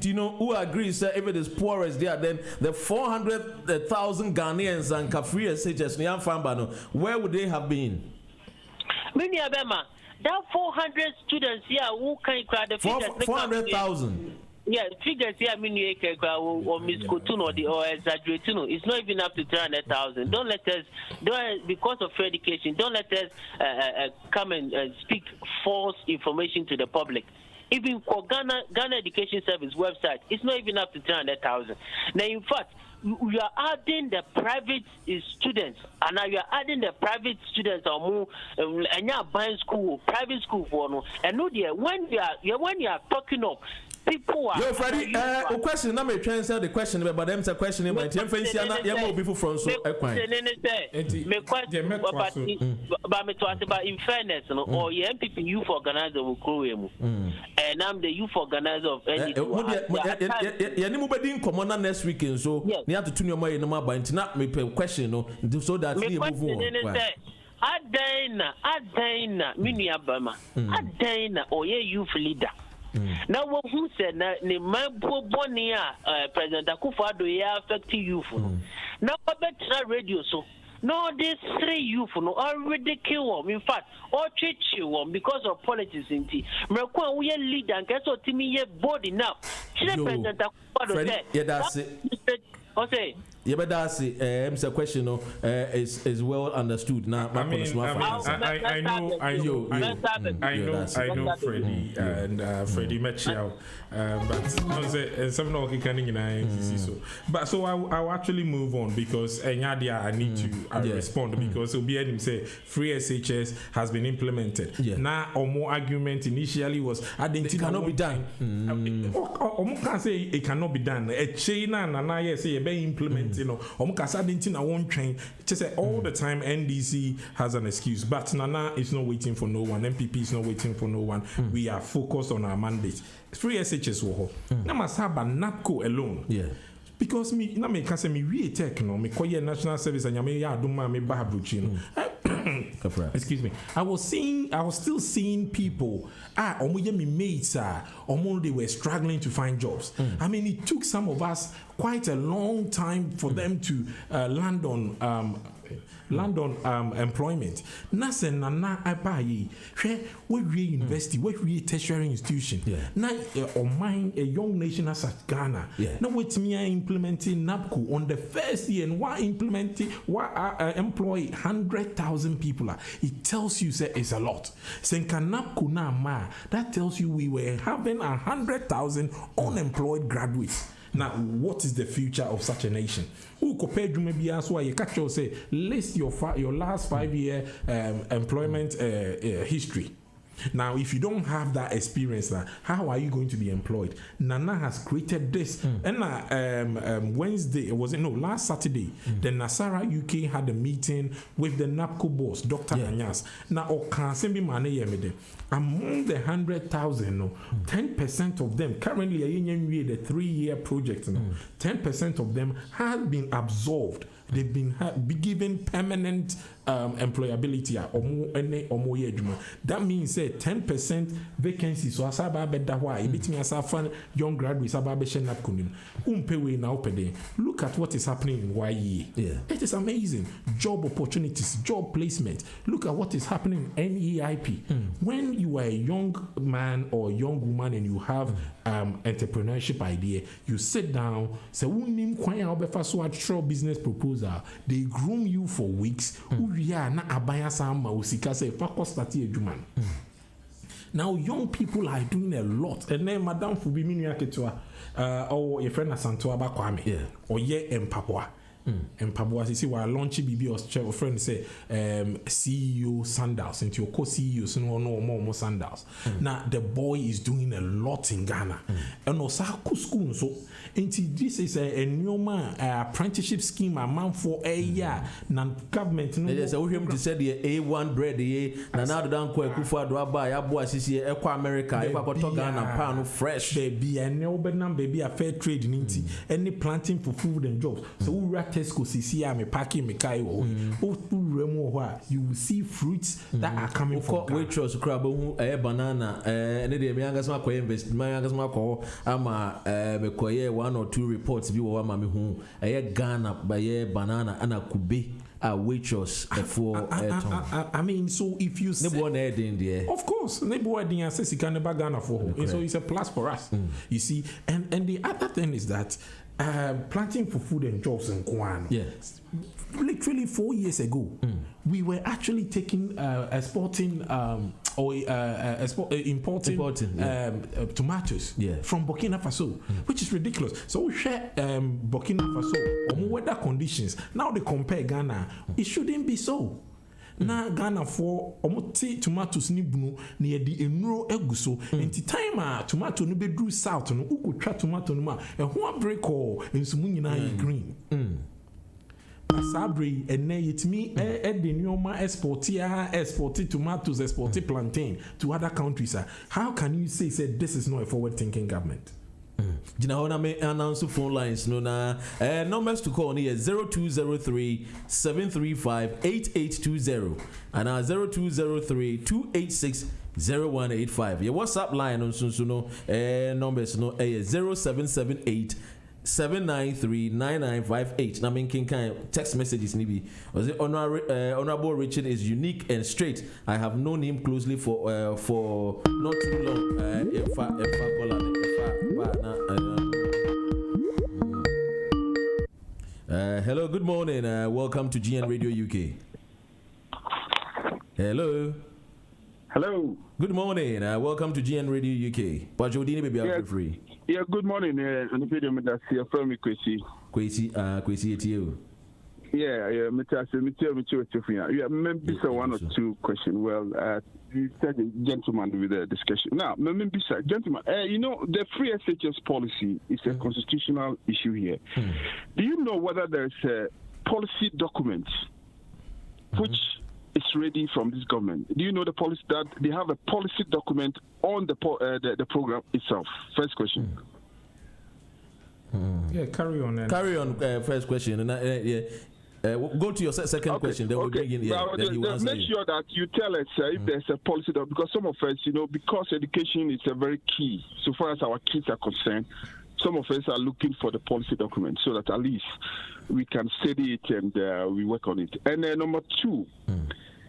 you know who agrees that if it is poorest there then the 400,000 Ghanaians and Kafri SHS Niam Fambano where would they have been? Many Abema, that 400 students here who can cry the 400,000. figures here Npp-Uk or misquote or exaggerate. It's not even up to 300,000. Don't let us because of fair education. Don't let us come and speak false information to the public. Even for Ghana Education Service website, it's not even up to 300,000. Now, in fact, we are adding the private students, and now you are adding the private students or and you are buying school, private school for no. And no, dear, when you are talking of people are. Yo, Freddie, a question. Now, me try answer the question, but them a question. My team fancy na ya mo people from so. But in fairness, no, or MPP youth organizer will grow him, and I'm the youth organizer of NDC. Ya ni mo be din common next weekend so. Ni have to tune your money no more by internet me question no so that we move on. Adena Miniabama. Adena or ye youth leader. Now, what who said that the man Bonia, President Akufo-Addo, affect youth. Now, I bet radio so. No, these 3 youth already kill them. In fact, all treat you because of politics in tea. Mrakwa, we are leader and guess what? Timmy, body now. President Akufo-Addo, yeah, that's it. Okay. Yeah, but that's it. A question is well understood. Now, I know, Freddie and Freddie Mechiao, but some of so. But so I'll actually move on because I need to respond because it'll be him say free SHS has been implemented. Now, or more argument initially was it cannot be done. Can't say it cannot be done. A chain and I say be implemented. You know, I won't train. Just say all the time NDC has an excuse, but Nana is not waiting for no one. MPP is not waiting for no one. We are focused on our mandate. Free SHS wo. Na masaba NAPCO alone. Yeah. Because me na me can say me we tech no me koye national service and me ya aduma me ba abrochi no. Excuse me. I was still seeing people. Omoye me mates they were struggling to find jobs. I mean, it took some of us quite a long time for them to land on employment. Nasa na abayi. We university, we tertiary institution. Now, a young nation as Ghana. Now, with me implementing NAPCO on the first year, and why implementing, employ 100,000 people. It tells you say it's a lot. Senka NAPCO na ma. That tells you we were having 100,000 unemployed graduates. Now, what is the future of such a nation? Who compared you maybe as why you catch you say list your last 5-year employment history. Now, if you don't have that experience, how are you going to be employed? Nana has created this. And Wednesday, last Saturday, the Npp-Uk had a meeting with the NAPCO boss, Dr. Anyas. Now, among the 100,000, 10% of them, currently, the 3-year project, 10% of them have been absolved. They've been given permanent employability. That means 10% vacancies. So asaba beda why it means asafan young graduates asaba be NAPCO umpewe na opede. Look at what is happening in YE. It is amazing. Job opportunities, job placement. Look at what is happening in NEIP. When you are a young man or young woman and you have entrepreneurship idea, you sit down, say unim kwanya obefa so atro business proposal. They groom you for weeks. Now young people are doing a lot. And then Madam Fubimi Ketwa or your friend Asantua Bakwame or Mpapwa. And Pabua see while launching BB or friend say CEO Sandals into your co-CEOs no more Sandals. Now the boy is doing a lot in Ghana. And also school so this is a new apprenticeship scheme a month for a year. Non government no. Yes, I will him to say the A1 bread now the down Akufo-Addo buy Abua CC Equa America Equa Ghana pound fresh baby and no baby a fair trade in any planting for food and jobs. So we Tesco CC me packing me kaiwo. You will see fruits that are coming from Ghana. Waitress crab banana and the youngest ma invest my youngest ma call ama me koye 1 or 2 reports bi wo ma me hu Ghana by banana and a kube waitress for I mean, so if you say, of course, says you can never Ghana for home. So it's a plus for us. You see, and the other thing is that planting for food and jobs in Kwan. Yes. Literally 4 years ago, we were actually taking importing tomatoes from Burkina Faso, which is ridiculous. So we share Burkina Faso on weather conditions. Now they compare Ghana. It shouldn't be so. Na Ghana for omoti tomatoes ni bunu na yedi enuro eguso enti time tomato no bedru south no ukotwa tomato no ma ho break all ensumu nyina green Sabre and yetimi the nyoma export tomatoes, export plantain to other countries. How can you say this is not a forward thinking government? Jina hona me announce phone lines no na numbers to call here 0203 735 8820 and 0203 286 0185. Your WhatsApp line on no numbers no 0778 793-9958. I mean, text messages nibi. Was it Honorable Richard is unique and straight. I have known him closely for not too long. Hello, good morning. Welcome to GN Radio UK. Hello. Hello. Good morning. Welcome to GN Radio UK. Pajodini baby, I'm free. Yeah, good morning. Npp-Uk from Kwesi. Kwesi etiyo. Yeah, maybe one or two questions. Well, you said the gentleman with the discussion. Now, maybe gentleman, the free SHS policy is a constitutional issue here. Do you know whether there's a policy document which is ready from this government? Do you know the policy that they have a policy document on the program itself? First question. Yeah, carry on. First question. Go to your second question. Then we'll begin. Make sure that you tell us if there's a policy document, because some of us, because education is a very key so far as our kids are concerned. Some of us are looking for the policy document so that at least we can study it and we work on it. And then number two,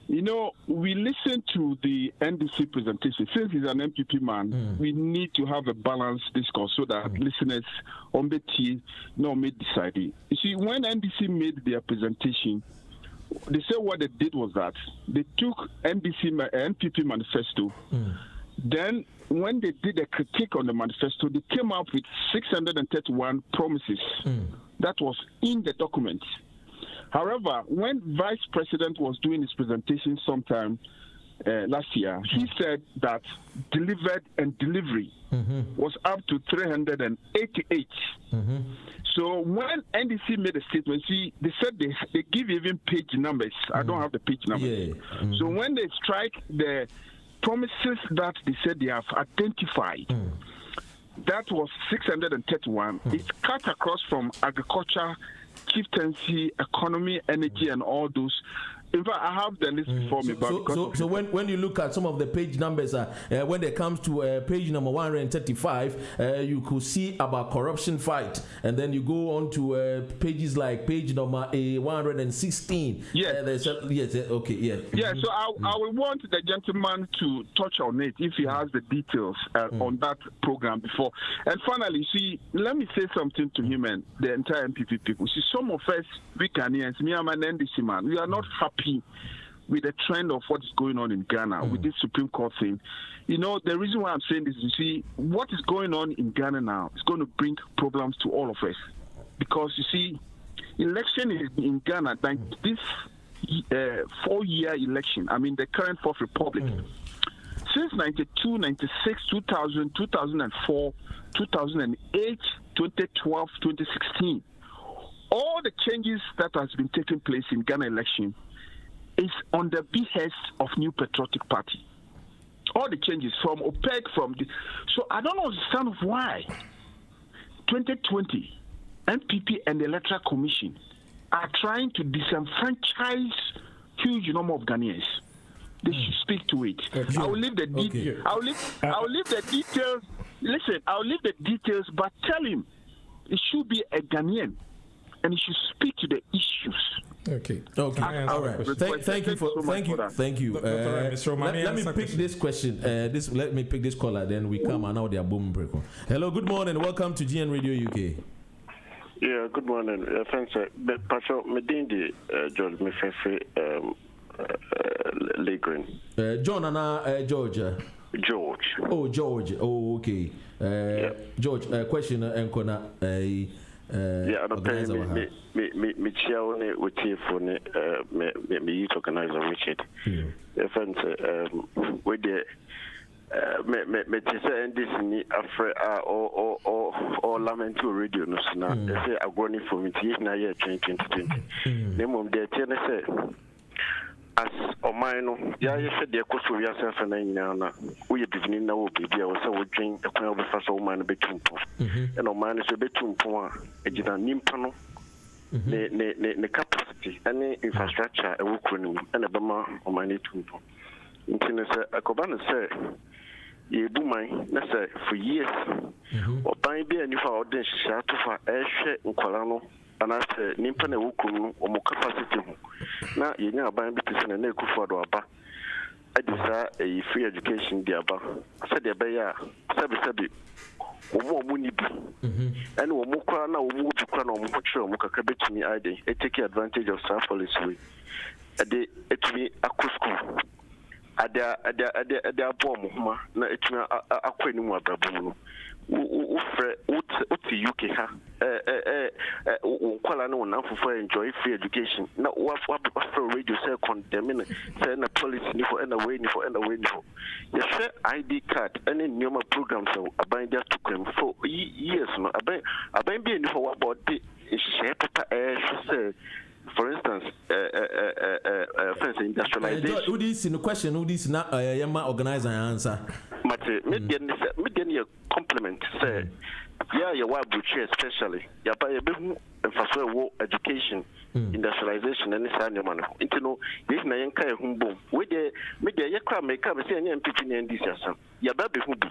we listen to the NDC presentation. Since he's an MPP man, we need to have a balanced discourse so that listeners on the T may decide. You see, when NDC made their presentation, they said what they did was that they took NPP manifesto. Then, when they did a critique on the manifesto, they came up with 631 promises that was in the document. However, when Vice President was doing his presentation sometime last year, he said that delivered and delivery was up to 388. So when NDC made a statement, they said they give even page numbers. I don't have the page numbers. So when they strike the promises that they said they have identified, that was 631. It's cut across from agriculture, chieftaincy, economy, energy, and all those. In fact, I have the list before me. So when you look at some of the page numbers, when it comes to page number 135, you could see about corruption fight, and then you go on to pages like page number 116. Yes. So I will want the gentleman to touch on it if he has the details on that program before. And finally, let me say something to him and the entire MPP people. See, some of us, we Ghanaians, me, I'm an NDC man, we are not happy with the trend of what is going on in Ghana with this Supreme Court thing. The reason why I'm saying this is, you see, what is going on in Ghana now is going to bring problems to all of us. Because, you see, election in Ghana, like this 4-year election, I mean the current Fourth Republic, since 92, 96, 2000, 2004, 2008, 2012, 2016, all the changes that has been taking place in Ghana election is on the behest of New Patriotic Party. All the changes from OPEC, so I don't understand why 2020 NPP and the Electoral Commission are trying to disenfranchise huge number of Ghanaians. They should speak to it. I will leave the details. I will leave the details. Listen, I'll leave the details, but tell him it should be a Ghanaian and he should speak to the issues. Okay. All right. Thank you. Let me pick this question. Let me pick this caller. Then we come and now they are boom break. Hello. Good morning. Welcome to GN Radio UK. Yeah. Good morning. Thanks. Pastor Medindi George Mefefe Legren. John and George. George. Oh, George. Oh, okay. George. Question. Enkona. Yeah, I'm paying me chairone with you for me youth organizer Richard. Friends, with the me say this ni afre or lament to radio no na say agoni for me na year 2020. Name the say as Omino, ya said the cost of yourself and Nana, we are beginning now, baby. I was so drink a kind of first old man between and Oman is a between point, a nimpano, the capacity, any infrastructure, a workroom, and a bama or my need to. Internet, a cobana say, ye do mine, let's say, for years, or by being if our audience shot to for air share in Colano. And I said, Nimpane Wukum or more capacity. Now, you know, buying business and a neck for the Abba. I desire a free education, the Abba. I said, the Abba, Sabi, or more money, and more crana or more to crown or more sure, Mukakabit to me, I take advantage of South Police way. At the me a school. At their bomb, na it me a queen more baboon. Npp-Uk ha kwala no na for enjoy free education na what for radio say condemn say na policy ni for and away ni for you share ID card any new programs so aban just to come for years no aban be ni for what about the share paper say for instance first industrialization who this in the question who this na yama organizer answer mate me compliment say yeah you wa buchi especially ya ba ye be emphasize wo education industrialization and sanya man into no this na yen kai humbo we dey me dey ye kra make am say nya MPP na ndc asam ya ba be humbo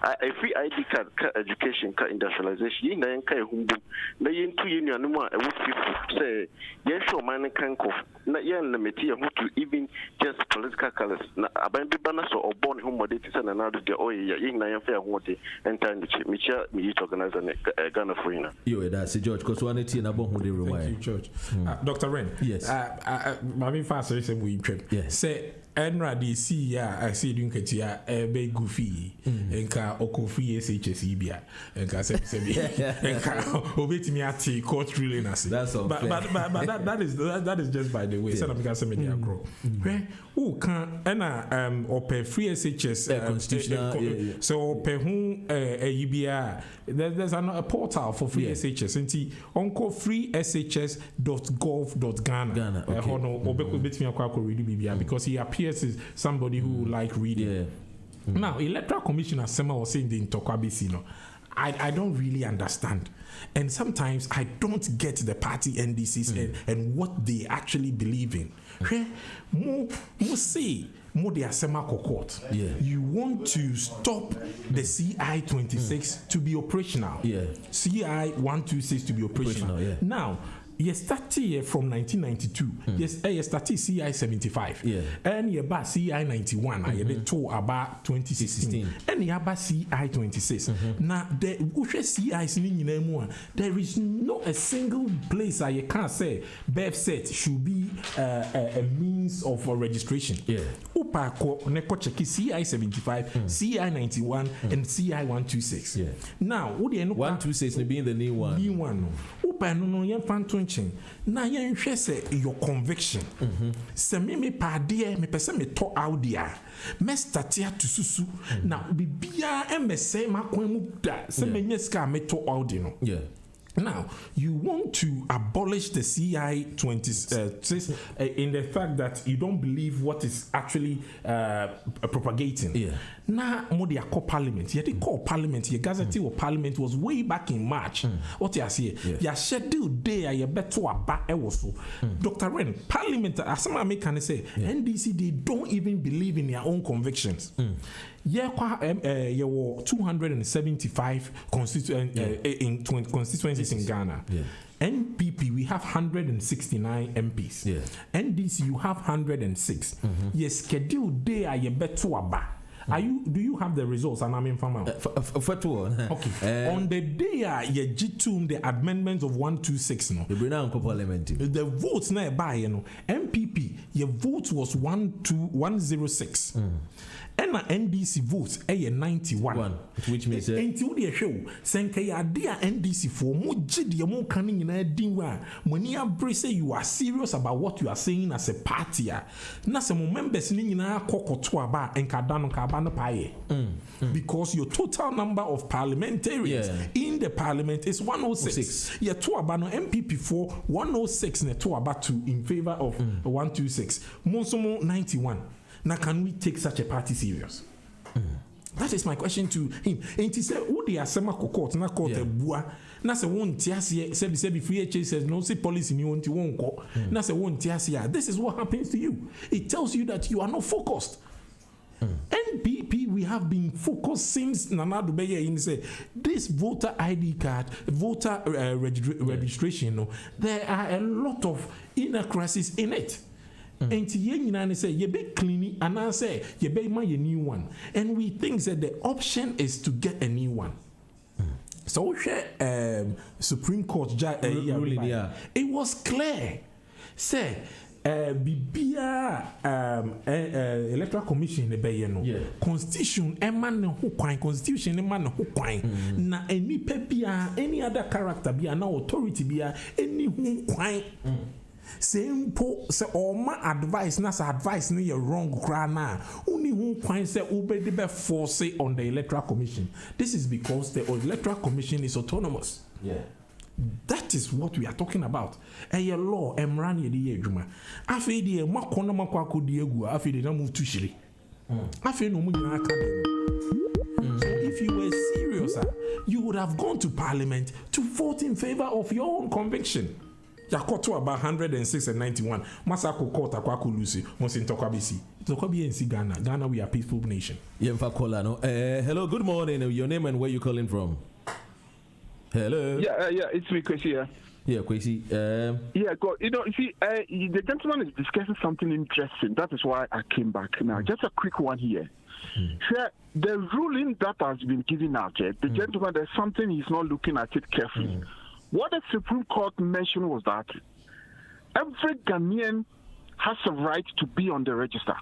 a free ID card ka education ka industrialization yen na yen kai humbo na yen tu yen anu a wo fifu say yen show man kan ko na yen limit ye who to even just political colors na aban bi bana so obon humbo dey say na do the oil yen na yen fair ho dey enter me cha me youth organizer Ghana for you yo that's George cause one tea na bon hu dey remind thank you George. Dr. Ren, yes. My fast say we trip. Yes. Say Enra DC ya I see doing ketia be goofy enka okofi SHS bia enka say enka obetimi ati court ruling as that's all but that is just by the way so na say media grow who can ena open free SHS constitutional so open hu bia there's a portal for free SHS nti onko freeshs.gov.ghana hono obeko betimi akwa read bibia because he appears as somebody who like reading. Now, Electoral Commissioner Sema was saying the Intokwabisi, I don't really understand. And sometimes I don't get the party NDCs and what they actually believe in. Mo say, mo de Asema Kokot. You want to stop the CI-26 to be operational. CI-126 to be operational. Now, you started from 1992. Yes, you started CI-75. And you bought CI-91. You did two about 2016. And you bought CI-26. Now, the CIs there is not a single place that you can't say BEF set should be a means of registration. Upa neko cheki CI-75, CI-91, and CI-126. Now, what do you know? 126 being the new one. New one. Upa no yen fantunching. Na yen hwe say your conviction. Se me pa de me pese me to out there. Me startia to susu. Na bibia emese makwan mu da. Se me nyeska me to out there no. Now, you want to abolish the CI-26 in the fact that you don't believe what is actually propagating. Now, Modi call parliament. You call parliament. Your gazette of parliament was way back in March. What you say? Your scheduled day. You better about also. Dr. Ren, parliament. As some can say, NDC they don't even believe in their own convictions. There were 275 constituencies in Ghana. NPP, we have 169 MPs. Yeah. NDC, you have 106. Yes, schedule day are you better about. Do you have the results? And I'm in farmer. Okay. On the day you G2 the amendments of 126 no. The votes now by MPP your vote was 106. And NDC votes 91. Which means until the show senke ya dia NDC for mo gidi mo kan nyina din wa mani abrace you are serious about what you are saying as a party na se mo members ni nyina kokoto aba enkada no ka ba no paye because your total number of parliamentarians in the parliament is 106. Yeah, to aba no MPP for 106 na to aba 2 in favor of 126 monsomo 91. Now, can we take such a party serious? That is my question to him. And he said, "Oh, the Asema court, na court a bua. Na se won tiasi said free HA says no say policy ni won ti won ko. Na se won tiasi. This is what happens to you. It tells you that you are not focused." NPP, we have been focused since Nana Dubeye in say this voter ID card, voter registration. No, there are a lot of inaccuracies in it. And you say you be clean and I say you be my new one, and we think that the option is to get a new one. So Supreme Court it was clear. Say Bibia Electoral Commission Constitution Constitution na any pepia any other character be an authority be any who simple say all my advice na say advice no you wrong cry na only who can say obedi be force on the Electoral Commission. This is because the Electoral Commission is autonomous. That is what we are talking about. A law emran ye di adwuma afi di makono makwako di egu afi di na move to shiri afi no mu nyina aka dem. So if you were serious you would have gone to parliament to vote in favor of your own conviction. Yakoto about 106 and 91. Masako court akwaku lucy. Monsin Tokabisi. Tokabi NC Ghana. Ghana, we are a peaceful nation. Hello, good morning. Your name and where you calling from? Hello. Yeah, it's me, Kwesi here. Yeah, Kwesi. God, you see, the gentleman is discussing something interesting. That is why I came back. Now, just a quick one here. The ruling that has been given out, the gentleman, there's something he's not looking at it carefully. What the Supreme Court mentioned was that every Ghanaian has a right to be on the register.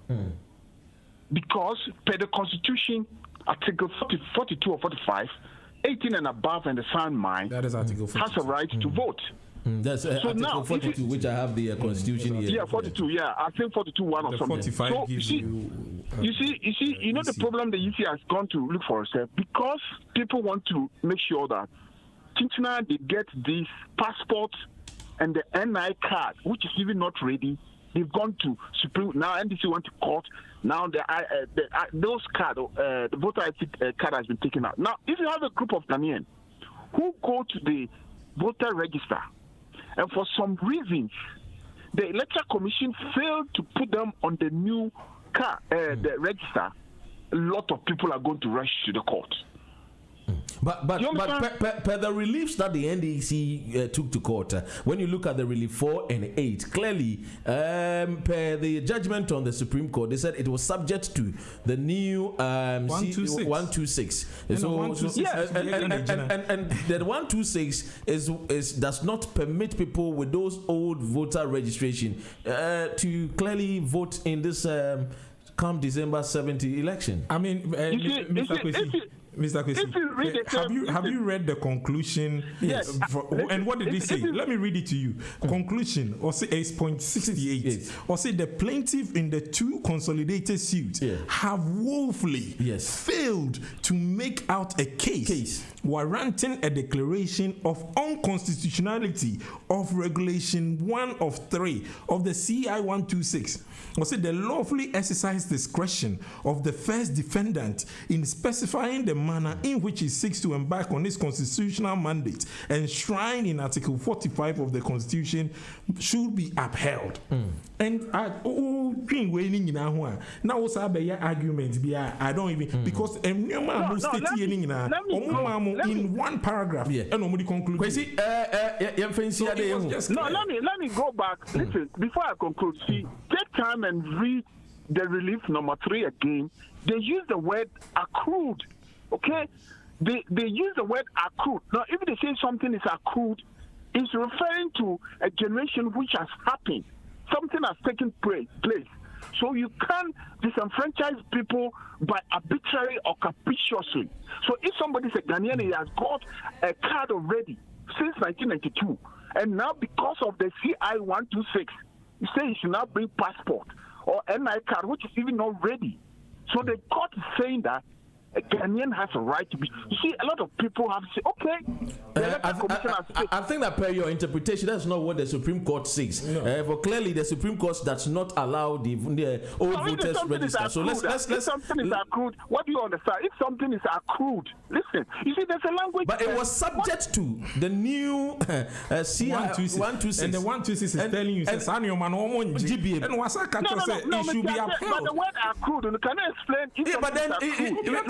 Because per the Constitution, Article 42 or 45, 18 and above and the sound mind that is Article 42. Has a right to vote. That's so Article now, 42, which I have the Constitution here. Yeah, 42, I think 42 1 or something. 45 so gives you see, the problem the EC has gone to look for itself because people want to make sure that they get this passport and the NI card, which is even not ready. They've gone to Supreme. Now NDC went to court. Now those card, the voter ID card has been taken out. Now, if you have a group of Ghanaians who go to the voter register, and for some reasons, the Electoral Commission failed to put them on the new card, the register, a lot of people are going to rush to the court. But per the reliefs that the NDC took to court, when you look at the relief 4 and 8, clearly, per the judgment on the Supreme Court, they said it was subject to the new 126. And that 126 does not permit people with those old voter registration to clearly vote in this come December 70 election. I mean, Mr. Kwesi, have you read the conclusion? Yes. And what did he say? Let me read it to you. Conclusion, or say 8.68, or say the plaintiff in the two consolidated suits have woefully failed to make out a case warranting a declaration of unconstitutionality of Regulation 1 of 3 of the CI 126. Or say the lawfully exercised discretion of the first defendant in specifying the manner in which he seeks to embark on his constitutional mandate enshrined in Article 45 of the Constitution should be upheld. And now also arguments I don't even because in one paragraph and nobody conclude. Let me go back. Listen, before I conclude, take time and read the relief number 3 again. They use the word accrued. Okay? They use the word accrued. Now, if they say something is accrued, it's referring to a generation which has happened. Something has taken place. So you can't disenfranchise people by arbitrary or capriciously. So if somebody's a Ghanaian, he has got a card already since 1992, and now because of the CI 126, you say you should now bring passport or NI card, which is even not ready. So the court is saying that a Ghanaian has a right to be. You see, a lot of people have said, okay. I think that per your interpretation, that's not what the Supreme Court says. No. For clearly, the Supreme Court does not allow the old voters register. So let's. If something is accrued, what do you understand? If something is accrued, listen. You see, there's a language. But it was subject to the new CI 126. And the 126 is telling you, it should be upheld. But the word accrued, can I explain? But then.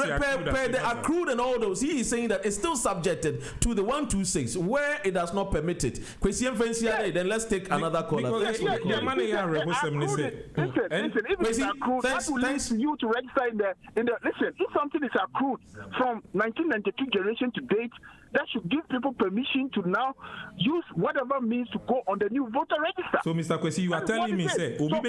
Per the accrued and all those, he is saying that it's still subjected to the 126 where it does not permit it. Then let's take another caller. Listen, if it's accrued, that will lead to you to register in the. Listen, if something is accrued from 1992 generation to date, that should give people permission to now use whatever means to go on the new voter register. So, Mr. Kwesi, you are telling me, say, Obi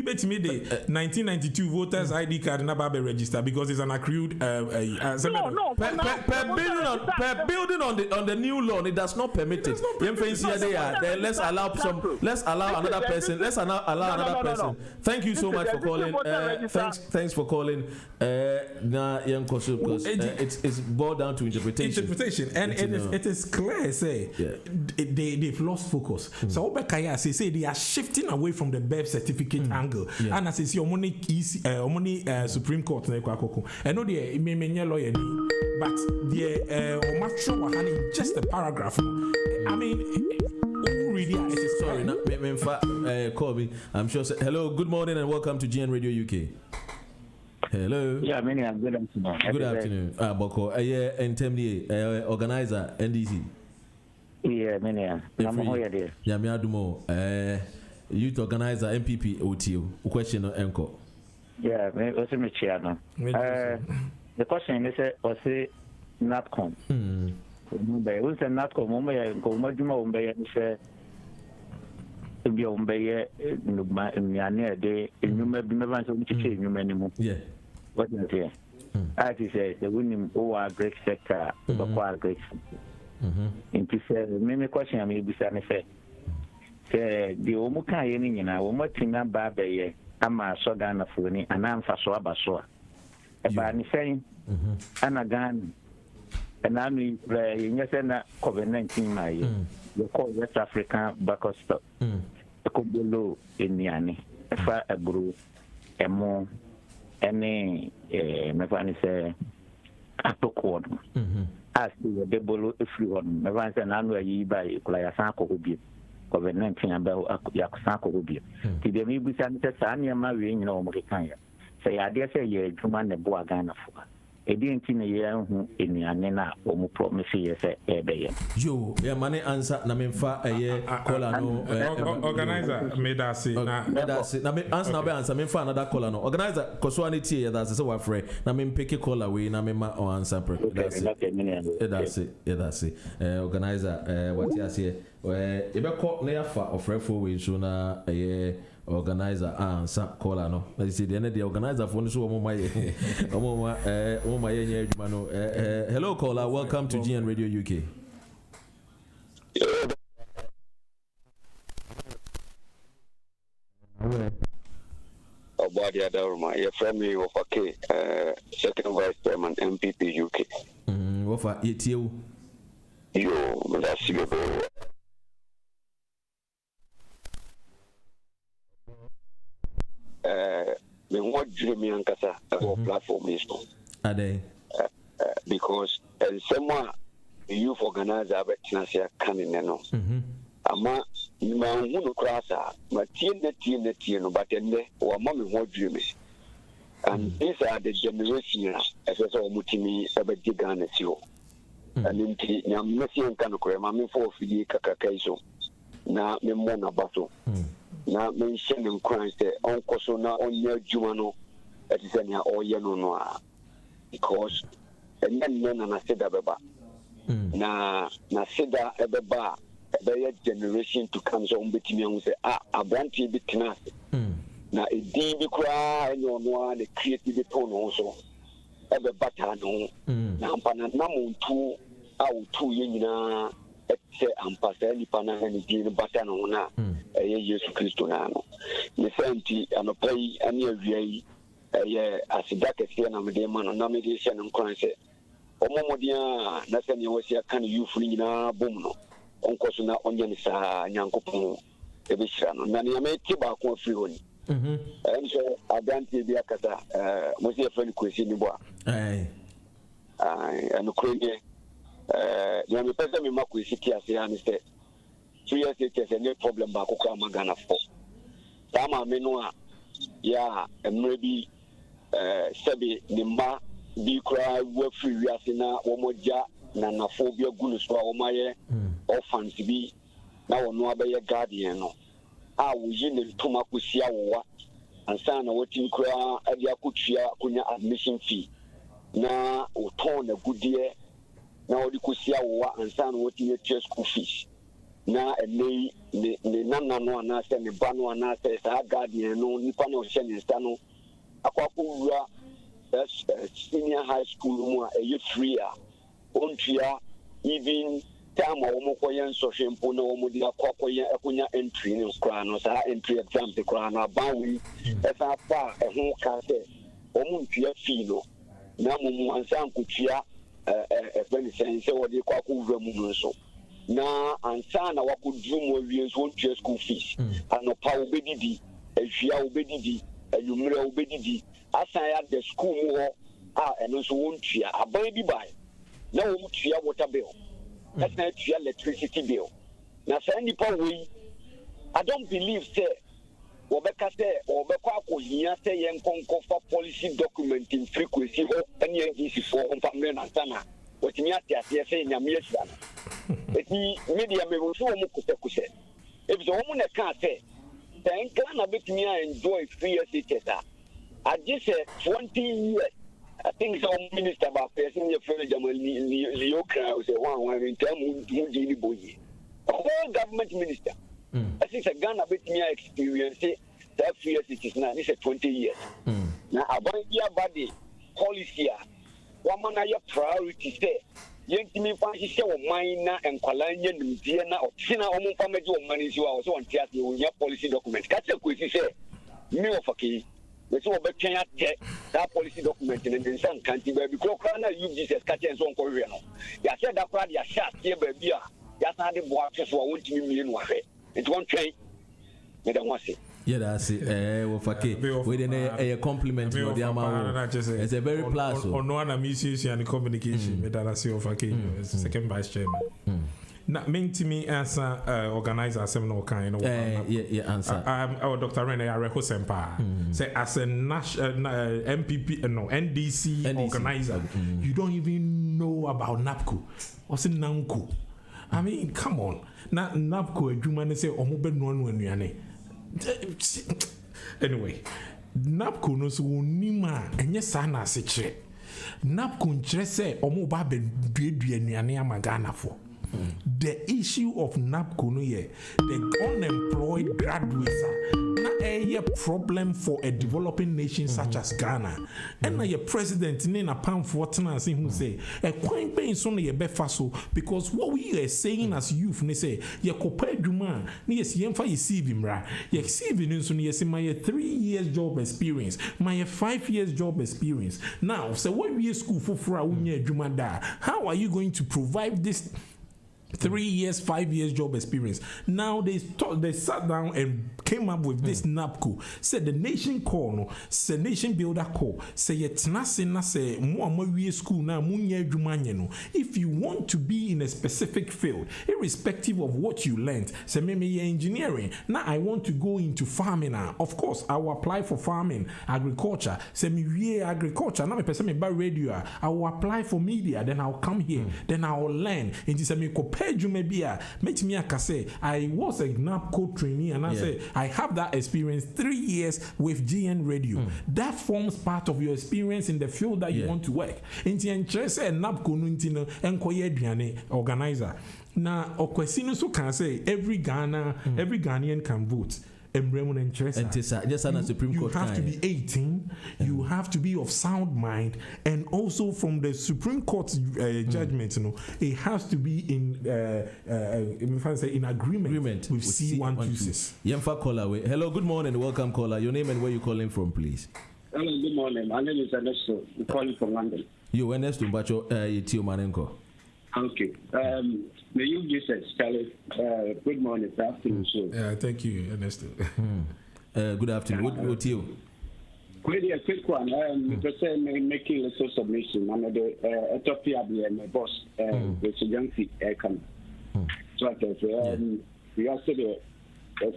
bet me the 1992 voters ID card never be registered because it's an accrued. Per building on the new law, it does not permit it. Then let's allow another person. Let's allow another person. Thank you so much for calling. Thanks for calling. It's boiled down to interpretation, and it is clear. Say they've lost focus. So Obekaya say they are shifting away from the birth certificate angle, and as I see, Supreme Court and no, they may lawyer, but the just a paragraph. I mean, really, sorry, call me. I'm sure. Hello, good morning, and welcome to GN Radio UK. Hello. Yeah, good afternoon. Good afternoon. Boko, organizer, NDC. Yeah, I'm here. Yeah, me adumo. Youth organizer, Npp-Uk. Question enko. Yeah, also me chair. The question is, was it NATCOM? Who's a NATCOM? Yeah. What is it? As he says, the winning over great sector, great. And he said, many question I may be saying, say, the Omuka in Omotina Babe, Ama Sogana Funi, and I'm for Swabaswa. About saying, Anagan, and I'm in COVID-19, the call West African Bacosto, a Kubulu in Yanni, a far a brew, a more. Any Mevani say Apple as the Debolo if you want Mevans and Anway by Kulayasako Rubi, COVID-19 about Yakusako Rubi. Today, maybe Sanya marrying no Mokanya. Say, I dare say, you're Juman the Boagana for. A didn't in a year in the Anena or more promise yes, you, yeah, money answer, Naminfa, a year, Colano, organizer, made us say, answer, Naminfa, another Colano, organizer, Coswanity, that's so afraid, Namin pick a call away, Namima or answer. That's it. Organizer, what you say, where if a court near far of refuge, sooner a year. Organizer answer caller no. Let's see the end of the organizer phone so hello caller, welcome to GN Radio UK. Obadi Adaruma, your family of okay, second vice chairman Npp-Uk. What for you? Yo, that's you. Me what dream ankasa about platform is no. Ade. Because someone youth organizer but na coming no. Ama ma hunu krasa ma tie no but enne o ma me ho dream. And these are the generation as so mutimi abedi Ghana tio. And inti nyam mesi enka no kure ma me for fidi kakaka so. Na me mo na baso. Na me hye ne nkran se onko so na onye adwuma no ati se nya oye no a because enne na seda beba na seda ebeba ebe generation to come so umbetimi hu se abranti bi tena na edi bi kura enyo no na creative tone no so ebe bata no na ampana na muntu autu ye nyina etse ampasa nipa na ni di bata no na Yesu Kristo na no ne senti anopai ani awiai asida kese na mede ma no na mede hye no nkran se omomodia na se ne wosia kan youth ni nyina bom no onko so na onye ni sa nyankopon ebehira no na ne ameti ba ko afiri honi so adanti bi akata mo se friend kwesi ni bo anu kwenye ya me pesa me makwesi ti ase ya ni se 2 years it no problem ba ko kwa magana fo sama me no a ya emre bi sebe ni ma bi kra wa free wiase na wo moja na nafo bi agulu so a wo maye orphans bi na wo no abaye guardian no a wo yi ne ntoma kosia wo wa ansa na wotin kra ade akotua kunya admission fee na wo ton na gudie na wo di kosia wo wa ansa na wotin ye school fees na ne nana no ana se ne ba no ana se sa guardian no nipa na o hye ne sta no akwako wura senior high school mu a free a ontua even time a wo koyen so hwempo na wo di akokoyen akunya entry ne kra no sa entry exam te kra na bawi esa pa ho ka se wo ntua fee no na mu ansan kutua fani sense wo di kwako wura mu no so na ansa na wakudu mo wie so ntua school fees anopa obedidi ehwia obedidi ayumre obedidi asan ya the school mu ho eno so wontua aban bi bai na wo mutua water bill that's na tua electricity bill na say nipa we I don't believe say obeka say obekwa akohia say yen konkofa policy document in frequency ho ene NDC for onfamre na sana wotimi atiase say nyame asira eti media me wo so mo kusekuse ebiso wo mo na ka say then Ghana betimi enjoy free SHS I just said 20 years. I think some minister about person your friend Npp-Uk say one in term who did boy. A whole government minister. I think Ghana betimi experience that free SHS now this is 20 years. Now about your body policy one man your priority say yentimi fancy say o minor and kwalanya nimdie na otina omo famedi o mani si wa so on tias we policy document ka say kwesi say me of okay we so obetwen ate that policy document in the san kanti ba bi kro na you Jesus ka say so on ko we no ya say that crowd ya shat here ba bia ya san de bo atwe so wontimi mie no ahwe it won twen me da won say yeah, that's it. We didn't a compliment no the amount. It's a very plus. On one amiciation and communication. Me that say of second vice chairman. Na to me answer organizer seminar kind of answer. Dr. Rene Areho Sempa say as a national MPP NDC organizer, you don't even know about NAPCO. What's in NAMCO? I mean, come on. Na NAPCO adwuma say omobe no anuane. Anyway, NAPCO no so nima enye sa na ase kire. NAPCO nkyere say omo ba be duadua nuane amagana fo. The issue of NAPCO no ye the unemployed graduates na a problem for a developing nation such as Ghana. And now your president in a pound for tenants who say a coin pain son ye befaso because what we are saying as youth ne say ye kopay duma ni yes ye mfa ye CV mra ye CV no so yes my 3 years job experience my 5 years job experience now so what we school for unya duma da how are you going to provide this 3 years, 5 years job experience. Now they sat down and came up with this NAPCO. Said the nation call, no, say nation builder call. Say etnase na say mo school na munye jumanye no. If you want to be in a specific field, irrespective of what you learned, say me engineering. Now I want to go into farming now. Of course, I will apply for farming, agriculture. Say me agriculture. Now me person me by radio. I will apply for media. Then I'll come here. Then I will learn. And say me I was a NAPCO trainee and I say I have that experience 3 years with GN Radio. That forms part of your experience in the field that you want to work. In the interest and NAPCO organizer. Now, Okwesino so can say every Ghanaian can vote. Just Supreme Court. You have to be 18, you have to be of sound mind, and also from the Supreme Court's judgment, it has to be in agreement with C126. Yemfa caller. Hello, good morning, welcome caller. Your name and where you calling from, please? Hello, good morning. My name is Ernesto. I'm calling from London. You Ernesto Mbacho Tio Manenko. Okay. May you just Charlie, good morning, good afternoon. Thank you, Ernesto. Good afternoon. What you? Quickly, a quick one. Because making a social submission. I'm the Ethiopia my boss, the Sudanese come. So I said, we are still I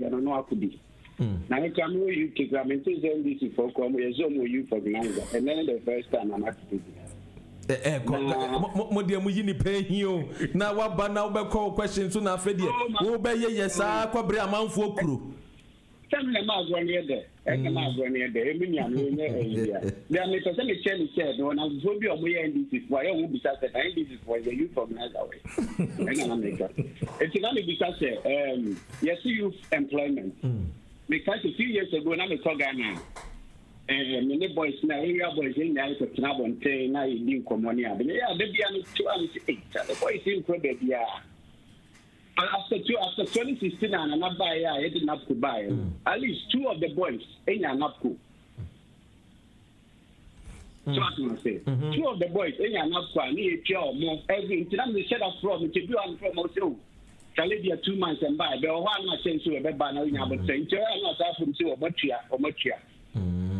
don't know how to be. Now I come to UK, I'm in this for come, as you for the and then the first time I'm actually. Na waba na wobekọ question so na afedie wo be ye saa kwabre amanfo okuru Family mazwan yede mazwan yede eminya no nye eya they make us me tell said when I go be omo NDC for you be say NDC for the youth organizer way na make it's not because yes youth employment because a few years ago na me talk Ghana many boys now, area boys in there to Knabonte, now you didn't come on here. Yeah, they be on 208. The boys in Quebec, yeah. After 2016, and not buy, I didn't have to buy. At least 2 of the boys in Napco. So I can say, 2 of the boys in Napco, near Joe, more every international set of from to be on from also. Can it be 2 months and buy? But one much sense to a bed banner, but saying, I'm not from to a much here.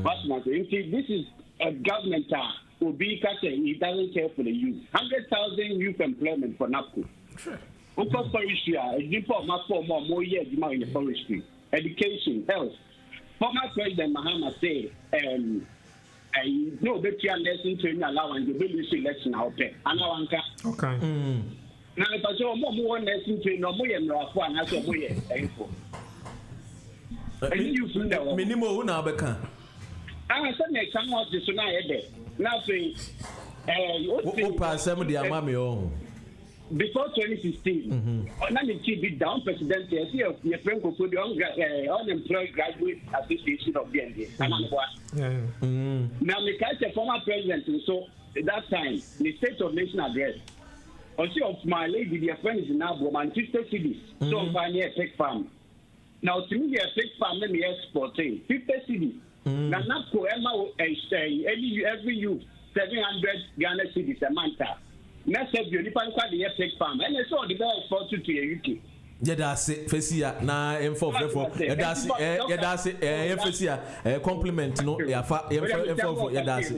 This is a government that will be catching, he doesn't care for the youth. 100,000 youth employment for NAPCO. Because forestry, more years in the forestry. Education, health. Former President Mahama said, no, but you are listening to allowance, the bill election out there. Okay. Now, if I saw more listening to no more and no one has a way. Minimo una beka. I said me come out this night. Nothing. Before 2016, on TV down president, your friend could put the unemployed graduate association of BND. Now, because the former president, so at that time, the State of Nation address. Also, of my lady, their friend is now Manchester Cities. So, I'm a tech farm. Now, to me, a fake farm, let me exporting 50 cities. Now, NAPCO, every youth, 700 Ghana cities a month. Next year, you can't quite the fake farm. And I saw the best for to a UK. Yeah, that's it. Fesia na info. That's Fesia compliment no. Yeah, info. Yeah, that's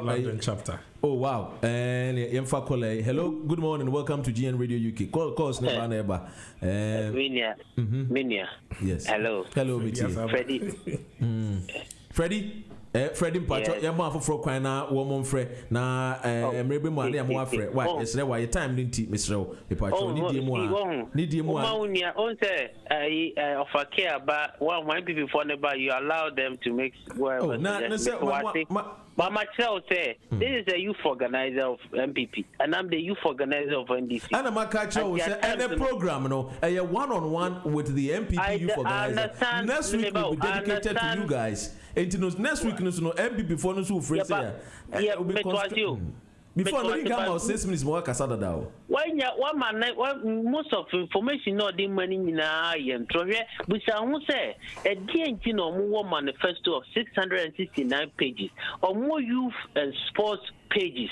London chapter. Oh wow. And info call. Hello, good morning. Welcome to GN Radio UK. Call us never. Minia. Yes. Hello, Freddie. Freddie. Freddie Mpacho, your mouth for Quina, woman Fred, na maybe more than more Fred. Why is there why your time didn't Mr. Mpacho? Need you more. Of a care about one people for about you allow them to make well. But myself say this is a youth organizer of MPP, and I'm the youth organizer of NDC. And I'm a catcher and a program, no, a one-on-one with the MPP youth organizer. Next week will be dedicated to you guys. And next week, no MPP for no friends here. Yeah, before the come out 6 minutes more Casada Dow. When one man, most of information not the money in and which I won't say a DNG more manifesto of 669 pages or more youth and sports pages.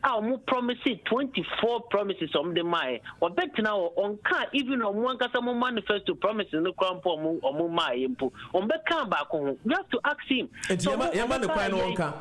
Our promise 24 promises on the my or bet now on car even on one customer manifesto promises no crump or my input on back come back home. You have to ask him. Yaman the Pine Wonka.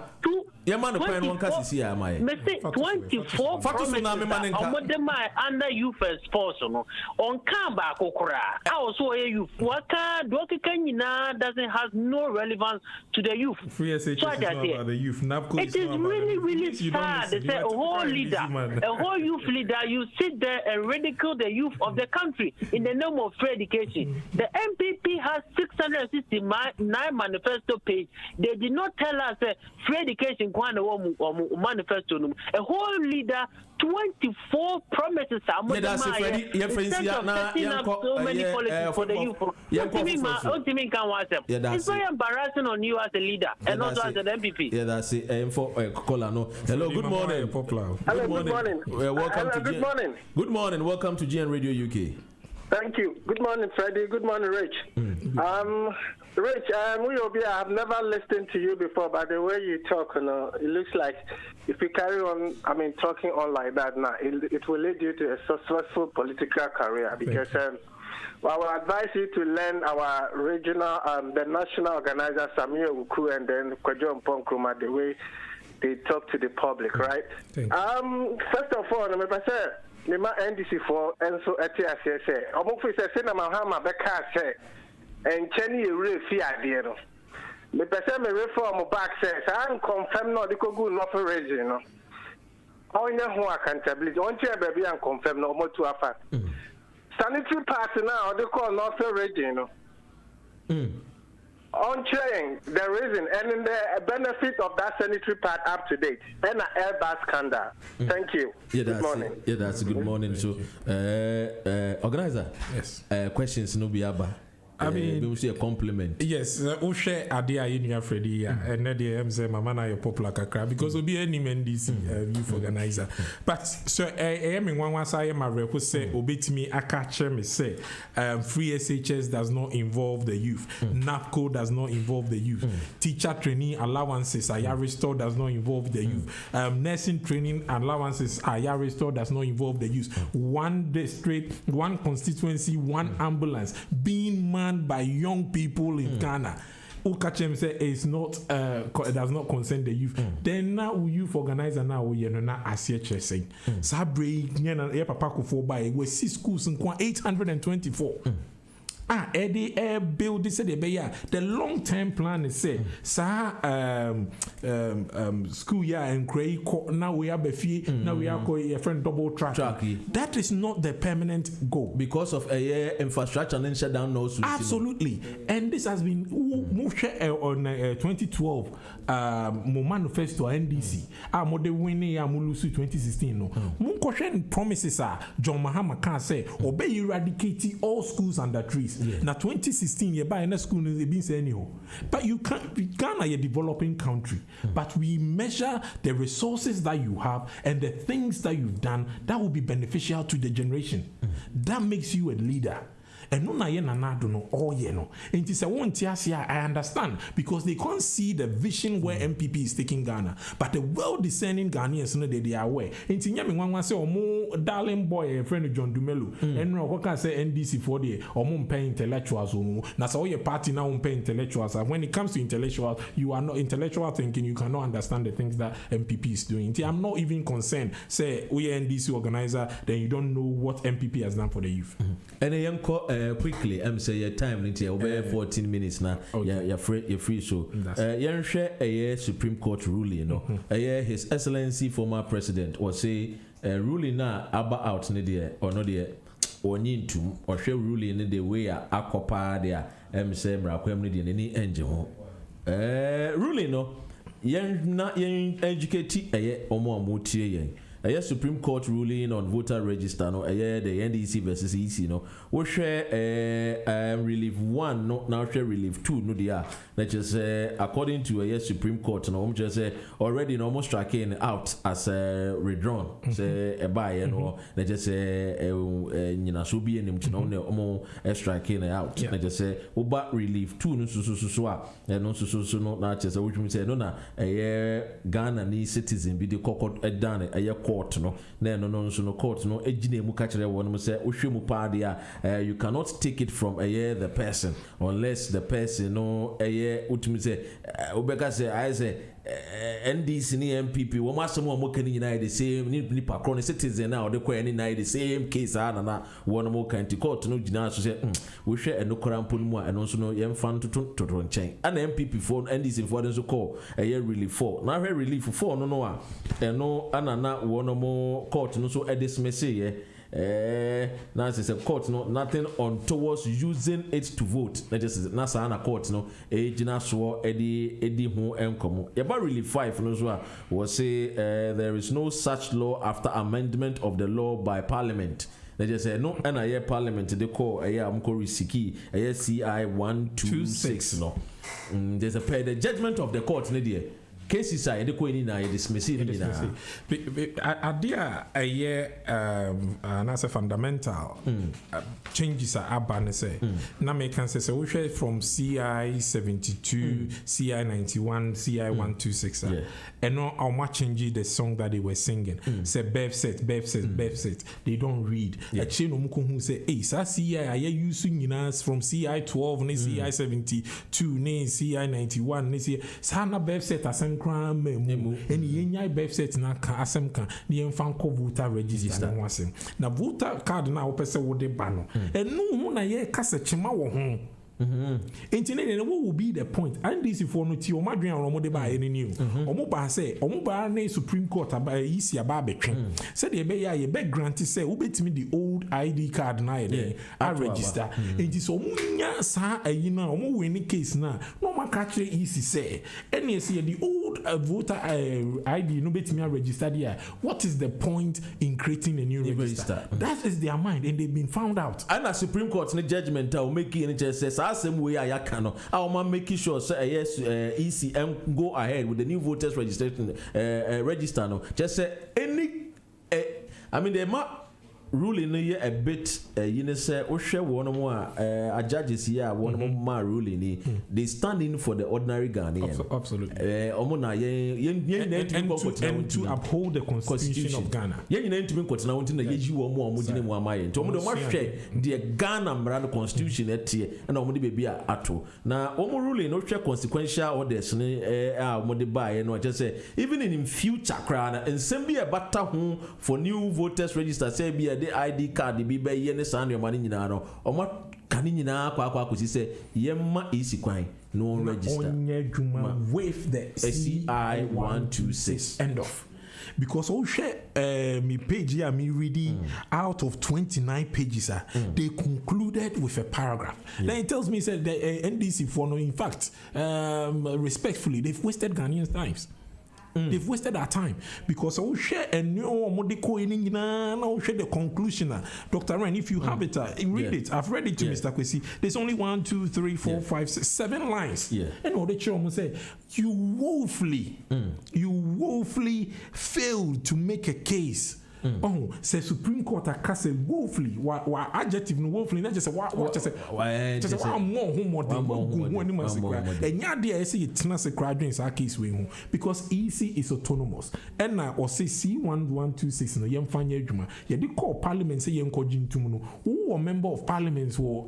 Yaman the Pine Wonka is here, my 24 promises on the my under you first person on come back okra. Also a youth waka Dwaka doesn't has no relevance to the youth. Free SHS is not about the youth. It is really sad. They say a whole leader, a whole youth leader, you sit there and ridicule the youth of the country in the name of free education. The MPP has 669 manifesto page. They did not tell us free education manifesto. A whole leader, 24 promises. So many policies for the youth. It's very embarrassing on you as a leader and also as an MPP. Yeah, that's it. Hello, good morning. Hello, good morning. Good morning. Good morning. Welcome to GN Radio UK. Thank you. Good morning, Freddie. Good morning, Rich. Rich, I have never listened to you before, but the way you talk, it looks like if you carry on, talking on like that now, it will lead you to a successful political career because I will advise you to learn our regional, the national organizer, Samuel Uku, and then Kwajo Mponkruma, the way they talk to the public, right? First of all, I'm say, Nima NDC4, and so at say, Omofu says, Mahama Beka say, and Chenny Refi Adiero. The person may reform back says, I am confirmed not the Kogu North region. All your accountability, on chair baby and confirm no more to a fact. Sanitary part now, they call North region. On chain, there isn't, and in the benefit of that sanitary part up to date, and an Airbus scandal. Thank you. Good morning. Yeah, that's a good morning. So, organizer, yes, questions no be aba. I mean, we see a compliment. Yes, we share idea in your Freddie, and then the MC Mama na your popular kakra because we be any MDC youth organizer. But so I am in one side. My request say obey me. I catch me say free SHS does not involve the youth. Npp-Uk does not involve the youth. Teacher training allowances restore does not involve the youth. Nursing training allowances restore does not involve the youth. One district, one constituency, one ambulance being manned by young people in Ghana. Ukachem say it's not it does not concern the youth. Then now youth organizer now we na ACHS saying Sabre nyana e papa kofo by we 6 schools in 824. Eddie build this the long-term plan is say school year and Cray now we have a fee now we are a friend double track. That is not the permanent goal because of a year infrastructure and then shut down no solution. Absolutely, and this has been moved on 2012 manifesto NDC mode winning Mulusu 2016 no question promises John Mahama can say obey eradicate all schools under trees. Now 2016 you buy in a school is being said anyhow. But you can't Ghana a developing country. But we measure the resources that you have and the things that you've done that will be beneficial to the generation. That makes you a leader. And no na ye na do no all ye no. And it is a one tiasia I understand because they can't see the vision where MPP is taking Ghana. But the well-discerning Ghanaians no they are aware. And nyame wan say omo darling boy a friend John Dumelu. And no can say NDC for the omo pay intellectuals omo. Na so your party now pay intellectuals. And when it comes to intellectuals, you are not intellectual thinking, you cannot understand the things that MPP is doing. I'm not even concerned. Say we are NDC organizer, then you don't know what MPP has done for the youth. And a young quickly, I'm say your time into over 14 minutes now. You're free show. You share a Supreme Court ruling, you know. His Excellency former president was say ruling now about out in or not there or need to or share ruling in the way akopa there say brakwem need any engine. Ruling no yen na yen educate omo amotie yen. a Supreme Court ruling on voter register no the NDC versus EC no we share relief 1 no now share relief 2 no dia that just according to a Supreme Court no we just already no almost striking out as withdrawn say a buy no that just nyina so bi enim no no striking out that just oba relief 2 no so no so no na just we say no na Ghana ni citizen bi de kokot dane court no no court no ejina mu ka kire won say ohwemu pa dia you cannot take it from the person unless the person no utumi say obeka say I say NDC ni MPP wo masemo mo kan nyina the same ni pa kro citizen na o de kwa ni na the same case na won mo kan court no gina so say wo hwe enokora mpo mu a eno so no yemfa ntoto nchen ana MPP for NDC for den so call relief 4 na hwe relief 4 no a eno ana na won mo court no so dismiss now it's a court no nothing on towards using it to vote that is nasa na court no ejina so edi ho enkomo yeba relief 5 no so was say there is no such law after amendment of the law by parliament. They just say no and a parliament they call amko risiki CI 126 no there's a the judgment of the court ne there cases are the queen na dismiss it idea and as a fundamental changes are abane say na make can say we share from CI 72 CI 91 CI 126 and no how much change the song that they were singing say bev set they don't read actually no muko who say hey sa CI are using us from CI 12 ni CI 72 ni CI 91 ni CI sana bev set asen kran memu eni yenya bev set na ka asem kan ni emfa ko voter register na wasem na voter card na wo pese wo de ba no enu hu na ye kasa chema wo ho internet what will be the point and this for no ti o madwen awon de ba any new omo ba say omo ba na Supreme Court aba isi aba betwen say de be ya ye be grant say wo betimi the old ID card na ye I register and so omo nya sa ayi na omo win case na no ma catch isi say any say the old voter ID no betimi register there what is the point in creating a new register that is their mind and they've been found out and a Supreme Court ni judgment will make any says same way I can making sure say yes ECM go ahead with the new voters registration register no just say any I mean they ruling here a bit you know say ohwe one more a judges here one more ruling they stand in for the ordinary Ghanaian absolutely and to uphold the constitution of Ghana yen yen ntimi kwotena wonti na yeji wo mo amugine mu amaye nti omo de mo hwe the Ghana mra constitution etie na omo de bebi ato na omo ruling no hwe consequential orders ne omo de bae no just say even in future kra na ensem bi e bata ho for new voters register say bi the ID card bi be ye ne san yoma ni nyina no omo kani nyina akwa akosi say yemma isi kwan no register onye dwuma with the CI 126 end of because all share me page here me reading out of 29 pages they concluded with a paragraph then it tells me said the NDC for no in fact respectfully they've wasted Ghanaians' times. They've wasted our time because I will share a new share the conclusion. Dr. Ren, if you have it, read it. I've read it to Mr. Kwesi. There's only 1, 2, 3, 4, 5, 6, 7 lines. And all the chairman say, you woefully failed to make a case. Oh, say Supreme Court akase woefully wa adjective no woefully not just what just more enya dey say itna se graduates our case we hu because EC is autonomous and na or say C1126 no yemfanya adwuma ye dey call parliament say yen kojintum no who member of parliament or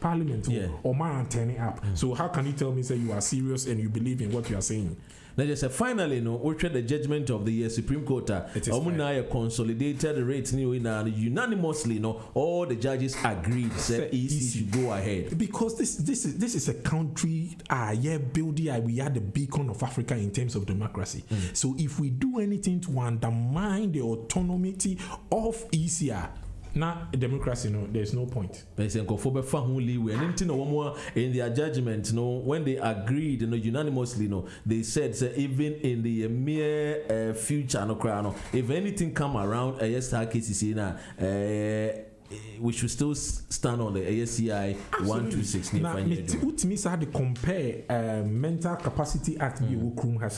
parliament or man turning up so how can you tell me say you are serious and you believe in what you are saying? Now just say finally no we the judgment of the year Supreme Court a consolidated rate unanimously no all the judges agreed said EC should go ahead because this is a country building we are the beacon of Africa in terms of democracy so if we do anything to undermine the autonomy of ECR Now democracy, no, there's no point. In their judgment, when they agreed, unanimously, they said even in the mere future, if anything come around, yes, we should still stand on the ASCI 126. Now, it means I had to compare mental capacity act has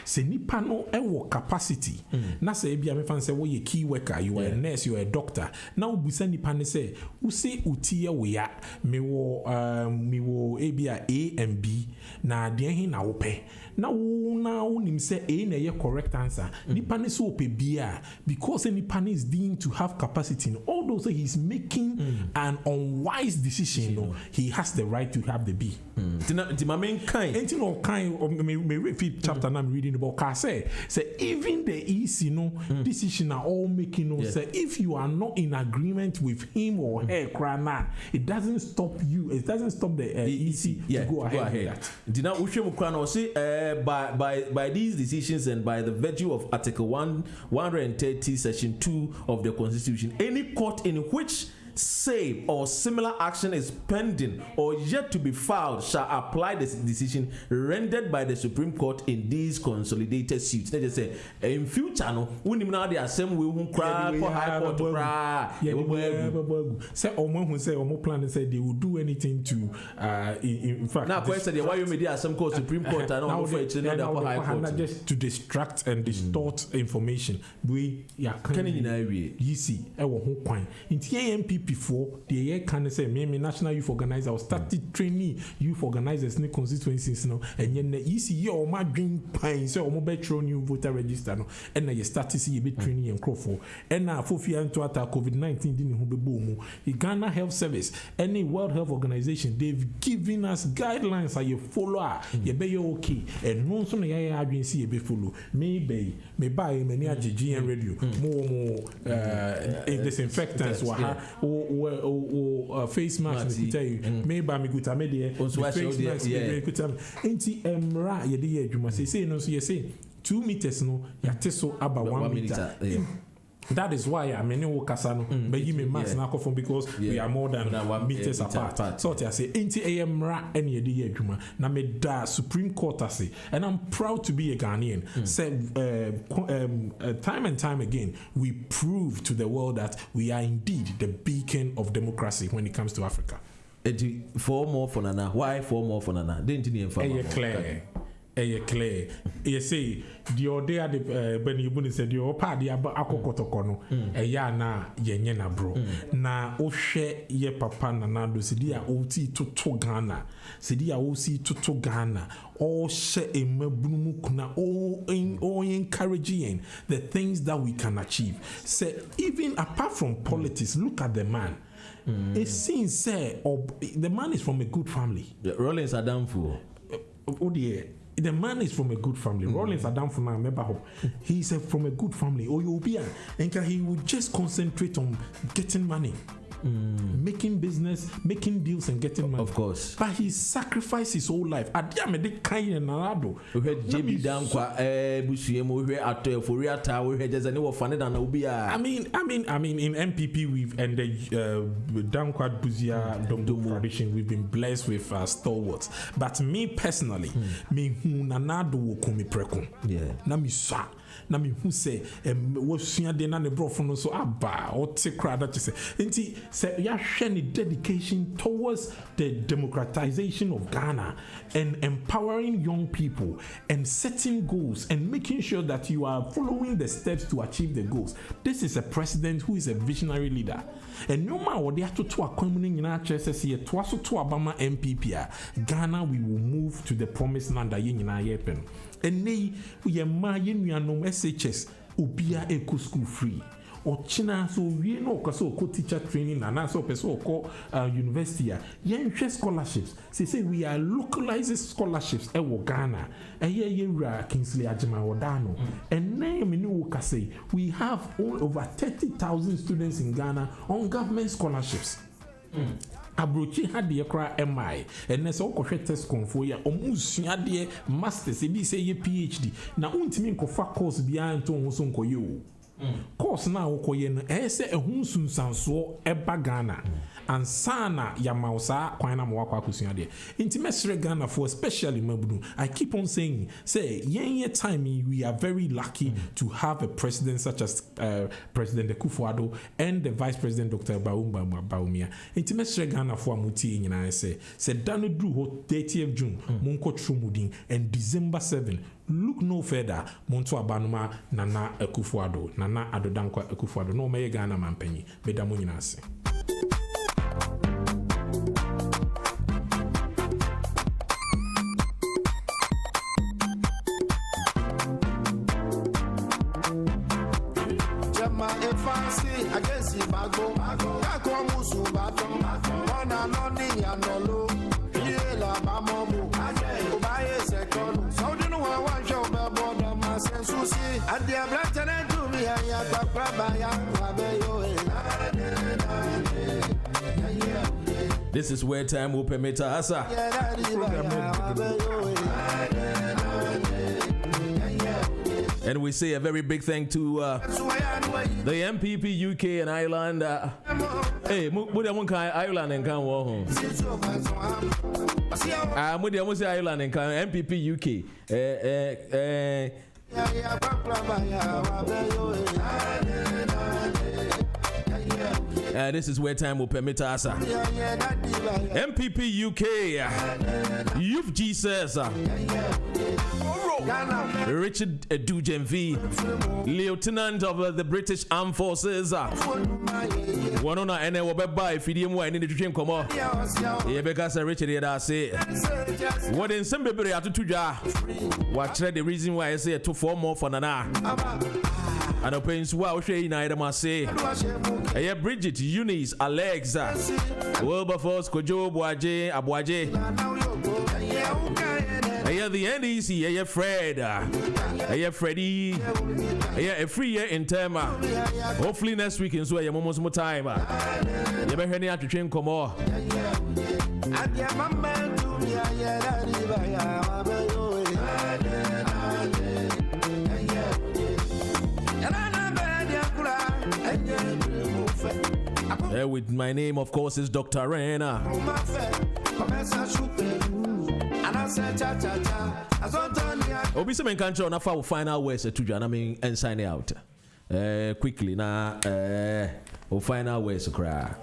say nipa no ewo capacity. Na say bia me fan say wo ye key worker, you are a nurse, you are a doctor. Now busa nipa ne say wo say utie we ya me wo ebia A and B na de hin na wo pe. Na wo nim say A na ye correct answer. Nipa ne so pe bia because nipa is deemed to have capacity. Although say he's making an unwise decision, he has the right to have the B. My main kind. Me repeat chapter I'm reading about. Say even the EC decision are all making. Say if you are not in agreement with him or her, it doesn't stop you. It doesn't stop the EC to go ahead. With that. By these decisions and by the virtue of Article 130, Section 2 of the Constitution, any court in which same or similar action is pending or yet to be filed shall apply the decision rendered by the Supreme Court in these consolidated suits. They just say in future when now the assembly will cry for high court to cry. Say Omo who say Omo plan and say they will do anything to in fact now question why you made the assembly Supreme Court and all for it high court just to distract and distort information. We can you see ho kwan in AMPP before the year can say me national youth organizer started training youth organizers in constituencies and then the EC or my dream pine so mo betro new voter register and now you start to see a bit training and crofo and now for fear to attack COVID-19 didn't who be boom the Ghana Health Service any World Health Organization they've given us guidelines are you follow you be okay and no so na ya see be follow me buy many GN radio more disinfectants face mask to tell you maybe me good me there face mask enti emra ye dey adwuma say no so you say 2 meters no ya teso about 1 meter. That is why I mean no kasano but you me mask na from because we are more than 1 meters apart. So I say enti emra any ye dey adwuma na me da Supreme Court say and I'm proud to be a Ghanaian. Say time and time again we prove to the world that we are indeed the beacon of democracy when it comes to Africa. 4 more for nana. Why 4 more for nana? Didn't you clear? Clear. You say the order the when you buni said your party akokotoko no eya na yenye na bro na o hwe ye papa na do sidi a o ti toto Ghana sidi a o si toto Ghana o hwe emabunu kuna o encouraging the things that we can achieve. Say even apart from politics, look at the man. It seems say the man is from a good family. Rollins Adamfu. Oh dear. The man is from a good family. Rollins Adam from Mebaho. He's from a good family. And he will just concentrate on getting money. Making business, making deals, and getting money. Of course. But he sacrificed his whole life. I mean, we had JB down kwa Busiemo, we had Foriata, we had just a new fan than Obia. I mean, in MPP, we've ended down kwa Buzia Dom tradition. We've been blessed with stalwarts. But me personally, me nanado wo kumi preko. Yeah. Na mi sa. Na me who say wosua de na ne brofo no so aba o te kra that say enti say ya hwe ne dedication towards the democratization of Ghana and empowering young people and setting goals and making sure that you are following the steps to achieve the goals. This is a president who is a visionary leader. And no matter what they have to accommodate in our churches here, to Obama MPP, Ghana we will move to the promised land that you happen. And they we are my SHS ubia eco school free. Or China so we know because teacher training and also person call university yen scholarships say we are localized scholarships e Ghana e Kingsley Ajima Odano and name in say we have over 30,000 students in Ghana on government scholarships. Abrochi had the cry MI and there's all test confor ya omusua de masters e bi say PhD na untimi nkofa course bia nto ho so nkoye o course na wokoye no say ehun sunsanso eba Ghana and sana yamausa kwana mwako akusua de inti mesre Ghana for especially mabudu. I keep on saying say yen time we are very lucky to have a president such as President Akufo-Addo and the Vice President Dr. Baumia. Inti mesre Ghana for amuti nyina say dano dru ho 30th June munko trumudin and December 7 look no further monto abanuma Nana Akufo-Addo Nana Adodankwa Akufo-Addo no meye Ghana mampanyi bedamu nyina ase. This is where time will permit us. And we say a very big thank to the Npp-Uk and Ireland. Hey, Ireland and can walk home. Ireland and can Npp-Uk. This is where time will permit us. Npp-Uk, Youth Jesus, Richard Dujenvi, Lieutenant of the British Armed Forces. One on and I will buy if you didn't need to drink. Come on, yeah, because Richard here, I say, what in some people have to do? What the reason why I say 2 4 more for Nana? And the pains wow, she neither must say, hey, Bridget, Eunice, Alexa, Wilberforce, Kojo, Boaje, Abuaje. Hey, the NDC, hey, Fred, hey, Freddie, hey, a free year in term. Hopefully next week in so you almost more time. You better hear to train come on. With my name, of course, is Dr. Rena. Obi se men kancho na fa final words to Jana mean and sign out. Quickly na final words cry.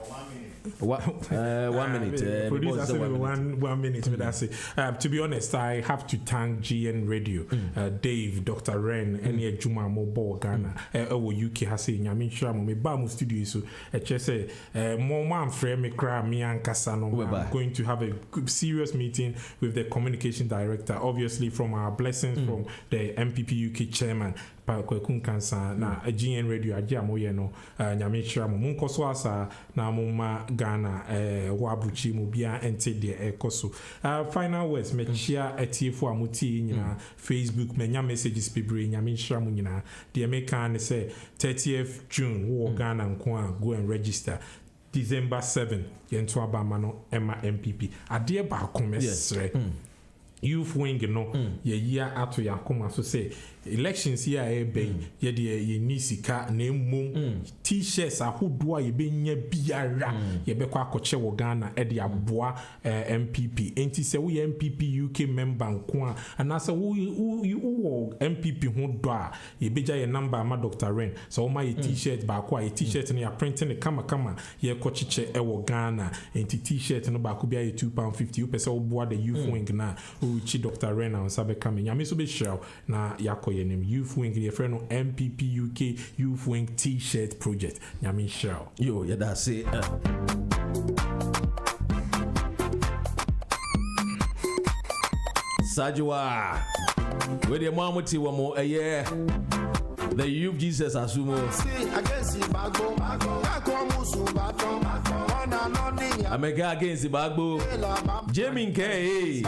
1 minute. One minute. That's it. To be honest, I have to thank GN Radio, Dave, Dr. Ren, any Juma Mobo Ghana, UK has seen Yamin Shram, me Bamu Studio. So, say, more man frame me cry me and Kasano. I'm going to have a serious meeting with the communication director, obviously from our blessings from the Npp-Uk chairman. Kwekun kansa na GN Radio agia moye no nyame hira mo munkoso asa na mumma Ghana wabuchi mu bia ente de ekoso final words me chia etiefo amuti nyina Facebook me nya messages bebre nyame hira mu nyina de me kan say 30th June wo Ghana nko a go and register December 7 yento abama no Emma MPP ade ba komesre youth wing no ye year ato yakoma so say elections here be ye de ye ni sika na mmom t-shirts ahodo a ye benya biara ye be kwa akoche wo Ghana e de aboa MPP enti se wo Npp-Uk member nko a anase wo MPP ho do a ye beja ye number ma Dr. Ren so wo ma ye t-shirt ba kwa ye t-shirt na ya printing kama ye kochiche e wo Ghana enti t-shirt no ba ko bia ye £2.50 you pese wo boa the youth wing na uchi Dr. Ren on sabe kame nyame so be show na yakoye nim youth wing the friend no Npp-Uk youth wing t-shirt project nyame show yo yeah that's it Sajwa with the mamuti wa mo the youth Jesus asumo Amega against the bagbo Jamie K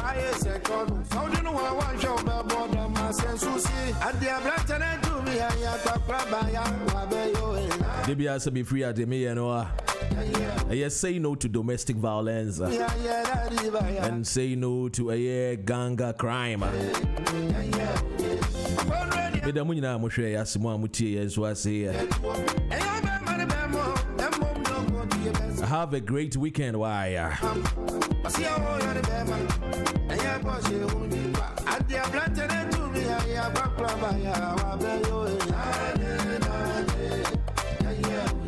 Debia to be free at the me yes, say no to domestic violence and say no to a ganga crime. Eda munyina mohwe ya simo amutie yenso ase. Have a great weekend. Why?